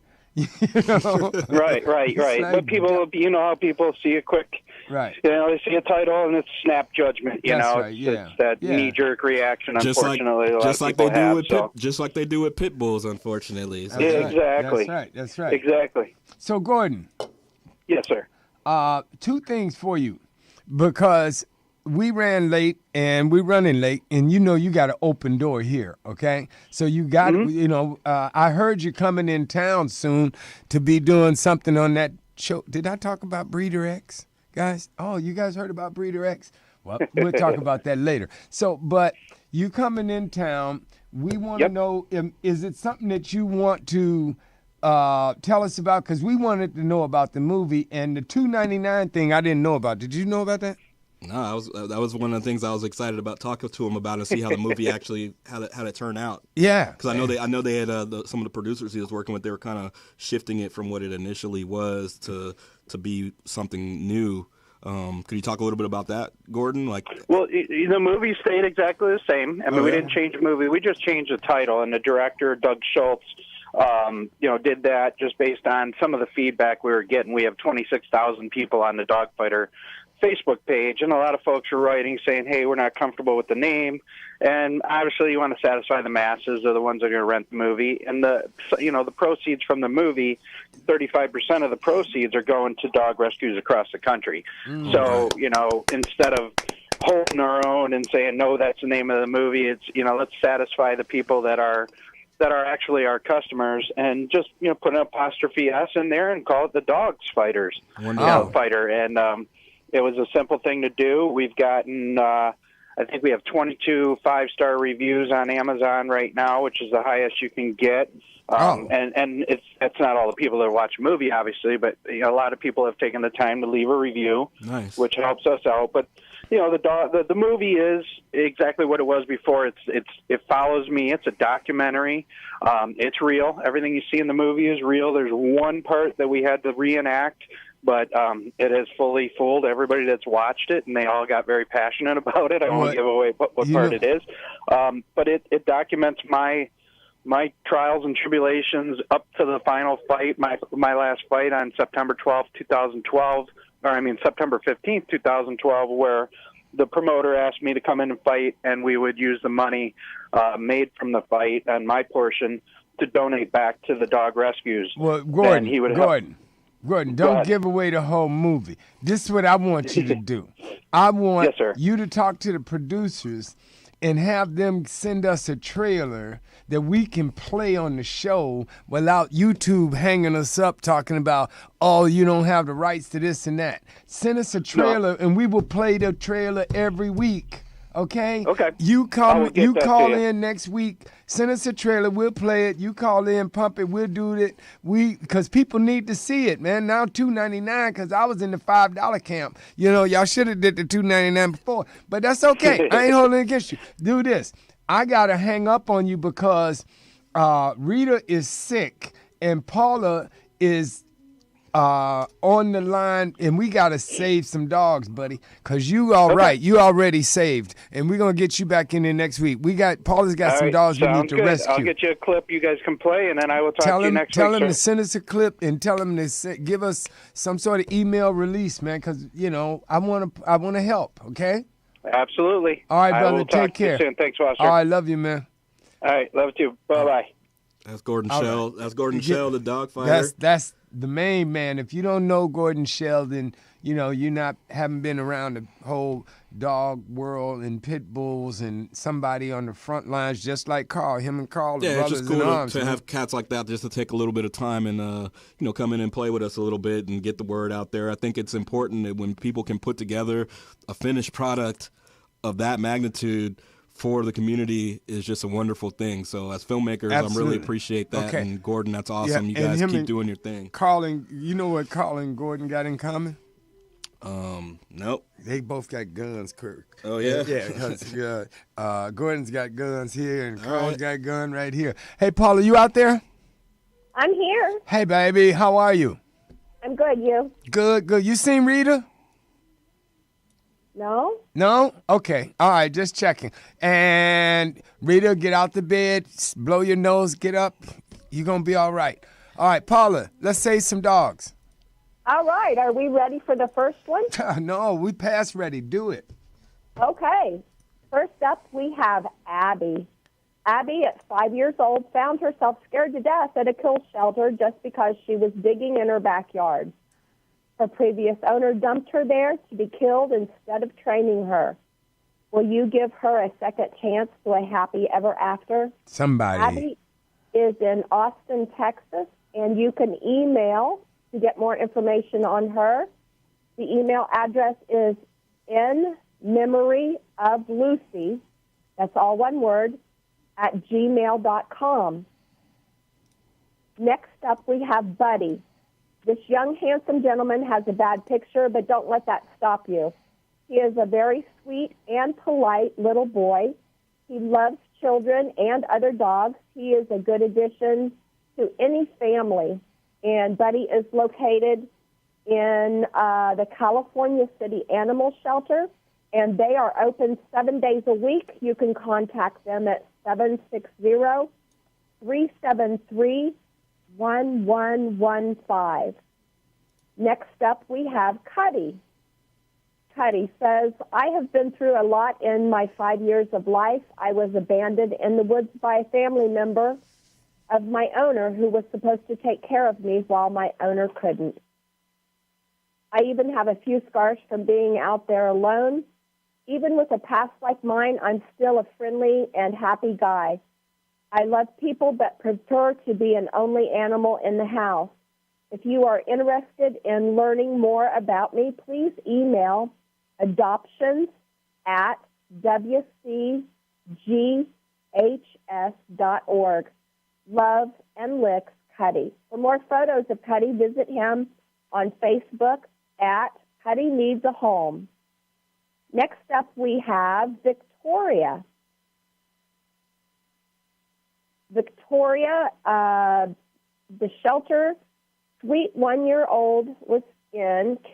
Speaker 10: Right. But people, how people see a quick,
Speaker 3: right?
Speaker 10: They see a title and it's snap judgment.
Speaker 3: It's
Speaker 10: that knee-jerk reaction. Unfortunately,
Speaker 4: just like they do with pit bulls. Unfortunately,
Speaker 10: exactly.
Speaker 3: That's right.
Speaker 10: Exactly.
Speaker 3: So, Gordon.
Speaker 10: Yes, sir.
Speaker 3: 2 things for you, because we ran late and we're running late, and you got an open door here, okay? So you got, I heard you're coming in town soon to be doing something on that show. Did I talk about Breeder X, guys? Oh, you guys heard about Breeder X? Well, we'll talk about that later. So, but you coming in town, we want to know, is it something that you want to tell us about? Because we wanted to know about the movie, and the $2.99 thing I didn't know about. Did you know about that?
Speaker 4: No, that was one of the things I was excited about talking to him about and see how the movie actually how it turned out.
Speaker 3: Yeah,
Speaker 4: because I know they had some of the producers he was working with. They were kind of shifting it from what it initially was to be something new. Could you talk a little bit about that, Gordon?
Speaker 10: Well, the movie stayed exactly the same. I mean, we didn't change the movie. We just changed the title, and the director, Doug Schultz, did that just based on some of the feedback we were getting. We have 26,000 people on the Dogfighter Facebook page, and a lot of folks are writing saying, hey, we're not comfortable with the name. And obviously you want to satisfy the masses, are the ones that are going to rent the movie. And the proceeds from the movie, 35% of the proceeds are going to dog rescues across the country. So, instead of holding our own and saying, no, that's the name of the movie, it's, let's satisfy the people that are actually our customers, and just put an apostrophe S in there and call it the Dogs Fighters, Fighter. And it was a simple thing to do. We've gotten, I think we have 22 5-star reviews on Amazon right now, which is the highest you can get. And it's not all the people that watch a movie, obviously, but a lot of people have taken the time to leave a review, which helps us out. But the movie is exactly what it was before. It follows me. It's a documentary. It's real. Everything you see in the movie is real. There's one part that we had to reenact, but it has fully fooled everybody that's watched it, and they all got very passionate about it. I won't give away what part it is, but it documents my trials and tribulations up to the final fight, my last fight on September 12th, 2012. September 15th, 2012, where the promoter asked me to come in and fight, and we would use the money made from the fight and my portion to donate back to the dog rescues.
Speaker 3: Well, Gordon, don't give away the whole movie. This is what I want you to do. I want you to talk to the producers and have them send us a trailer that we can play on the show without YouTube hanging us up talking about, oh, you don't have the rights to this and that. Send us a trailer, and we will play the trailer every week. Okay?
Speaker 10: Okay.
Speaker 3: You call in next week, send us a trailer, we'll play it. You call in, pump it, we'll do it. Because people need to see it, man. Now $2.99, because I was in the $5 camp. Y'all should have did the $2.99 before. But that's okay. I ain't holding it against you. Do this. I got to hang up on you because Rita is sick and Paula is on the line, and we got to save some dogs, buddy, because you all right. You already saved, and we're going to get you back in there next week. Paula's got some dogs we need to rescue.
Speaker 10: I'll get you a clip you guys can play, and then I will talk to you next week.
Speaker 3: Tell them to send us a clip, and tell them to give us some sort of email release, man, because, I want to help, okay?
Speaker 10: Absolutely.
Speaker 3: All right, brother, take care.
Speaker 10: Soon. Thanks, Foster.
Speaker 3: All right, love you, man.
Speaker 10: All right, love you too. Bye-bye.
Speaker 4: That's Gordon Shell. Right. That's Gordon Shell, the dog fighter.
Speaker 3: That's the main man. If you don't know Gordon Shell, then you haven't been around the whole dog world and pit bulls and somebody on the front lines, just like Carl. Him and Carl, the brothers
Speaker 4: it's just cool
Speaker 3: in arms,
Speaker 4: to have cats like that just to take a little bit of time and come in and play with us a little bit and get the word out there. I think it's important that when people can put together a finished product of that magnitude for the community is just a wonderful thing. So as filmmakers, I really appreciate that. Okay. And Gordon, that's awesome. You guys keep doing your thing.
Speaker 3: Carl and, you know what Carl and Gordon got in common?
Speaker 4: Nope.
Speaker 3: They both got guns, Kirk.
Speaker 4: Oh, yeah?
Speaker 3: Yeah. Gordon's got guns here, and Carl's got a gun right here. Hey, Paula, you out there?
Speaker 11: I'm here.
Speaker 3: Hey, baby. How are you?
Speaker 11: I'm good. You?
Speaker 3: Good. You seen Rita?
Speaker 11: No.
Speaker 3: No? Okay. All right, just checking. And Rita, get out the bed, blow your nose, get up. You're going to be all right. All right, Paula, let's save some dogs.
Speaker 11: All right. Are we ready for the first one?
Speaker 3: No, we past ready. Do it.
Speaker 11: Okay. First up, we have Abby. Abby, at 5 years old, found herself scared to death at a kill shelter just because she was digging in her backyard. Her previous owner dumped her there to be killed instead of training her. Will you give her a second chance to a happy ever after?
Speaker 3: Somebody.
Speaker 11: Abby is in Austin, Texas, and you can email to get more information on her. The email address is inmemoryoflucy, that's all one word, @gmail.com. Next up, we have Buddy. This young, handsome gentleman has a bad picture, but don't let that stop you. He is a very sweet and polite little boy. He loves children and other dogs. He is a good addition to any family. And Buddy is located in the California City Animal Shelter, and they are open 7 days a week. You can contact them at 760-373-1115. Next up, we have Cuddy. Cuddy says, I have been through a lot in my 5 years of life. I was abandoned in the woods by a family member of my owner who was supposed to take care of me while my owner couldn't. I even have a few scars from being out there alone. Even with a past like mine, I'm still a friendly and happy guy. I love people but prefer to be an only animal in the house. If you are interested in learning more about me, please email adoptions@wcghs.org. Love and licks, Cuddy. For more photos of Cuddy, visit him on Facebook at Cuddy Needs a Home. Next up, we have Victoria. Victoria, the shelter, sweet 1-year-old was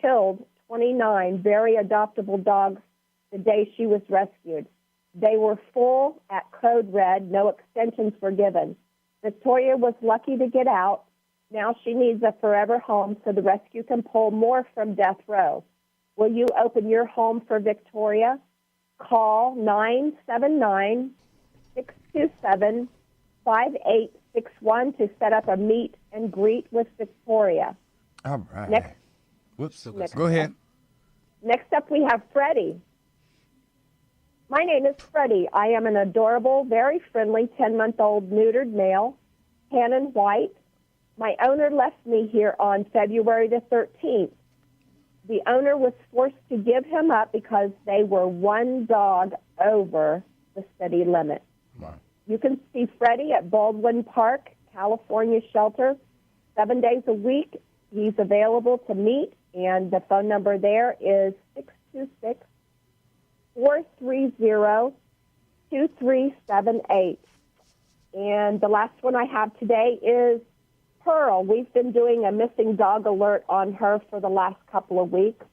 Speaker 11: killed 29 very adoptable dogs the day she was rescued. They were full at code red. No extensions were given. Victoria was lucky to get out. Now she needs a forever home so the rescue can pull more from death row. Will you open your home for Victoria? Call 979-627-5861 to set up a meet and greet with Victoria.
Speaker 3: All right. Go ahead.
Speaker 11: Next up, we have Freddie. My name is Freddie. I am an adorable, very friendly 10-month-old neutered male, tan and white. My owner left me here on February the 13th. The owner was forced to give him up because they were one dog over the city limit.
Speaker 3: Wow.
Speaker 11: You can see Freddie at Baldwin Park, California Shelter, 7 days a week. He's available to meet, and the phone number there is 626-430-2378. And the last one I have today is Pearl. We've been doing a missing dog alert on her for the last couple of weeks.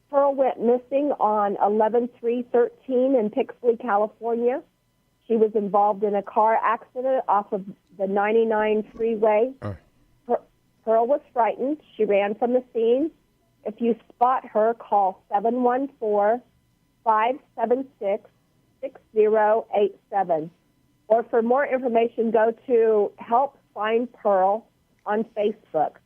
Speaker 11: Pearl went missing on 11/3/13 in Pixley, California. She was involved in a car accident off of the 99 freeway. Pearl was frightened. She ran from the scene. If you spot her, call 714-576-6087. Or for more information, go to Help Find Pearl on Facebook.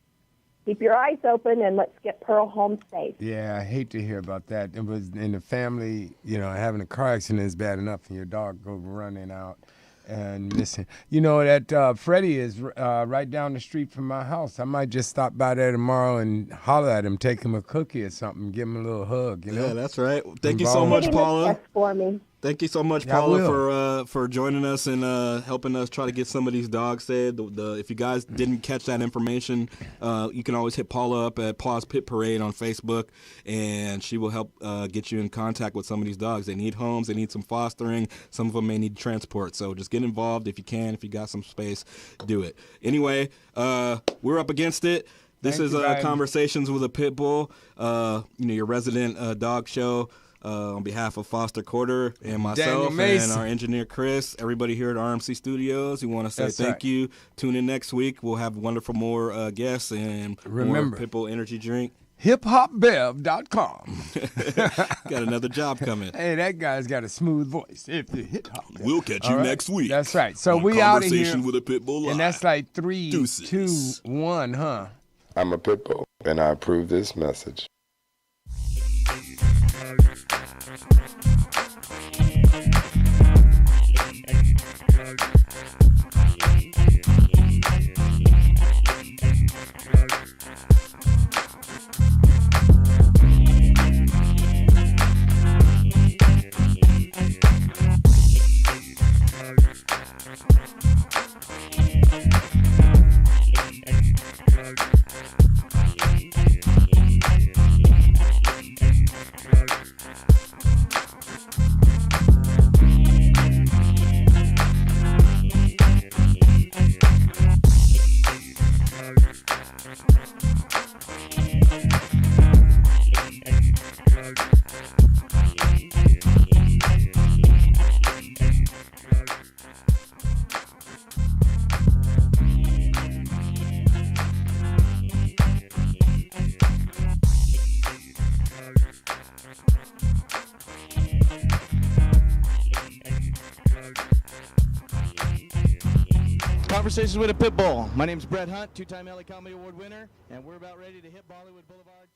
Speaker 11: Keep your eyes open and let's get Pearl home safe.
Speaker 3: Yeah, I hate to hear about that. It was in the family, having a car accident is bad enough and your dog go running out and missing. That Freddie is right down the street from my house. I might just stop by there tomorrow and holler at him, take him a cookie or something, give him a little hug.
Speaker 4: Yeah, that's right. Thank you so much, Paula.
Speaker 11: For me.
Speaker 4: Thank you so much, Paula, for joining us and helping us try to get some of these dogs saved. If you guys didn't catch that information, you can always hit Paula up at Paws Pit Parade on Facebook, and she will help get you in contact with some of these dogs. They need homes. They need some fostering. Some of them may need transport. So just get involved if you can. If you got some space, do it. Anyway, we're up against it. This is Conversations with a Pit Bull, your resident dog show. On behalf of Foster Corder and myself and our engineer Chris, everybody here at RMC Studios, we want to say thank you. Tune in next week. We'll have wonderful more guests and more Pitbull energy drink.
Speaker 3: hiphopbev.com.
Speaker 4: Got another job coming.
Speaker 3: Hey, that guy's got a smooth voice.
Speaker 4: We'll catch you next week.
Speaker 3: That's right. So we out of here.
Speaker 4: Conversation with a Pitbull Live.
Speaker 3: And that's like 3, 2, 1, huh?
Speaker 1: I'm a Pitbull. and I approve this message.
Speaker 2: Conversations with a Pit Bull. My name's Brett Hunt, two-time LA Comedy Award winner, and we're about ready to hit Bollywood Boulevard.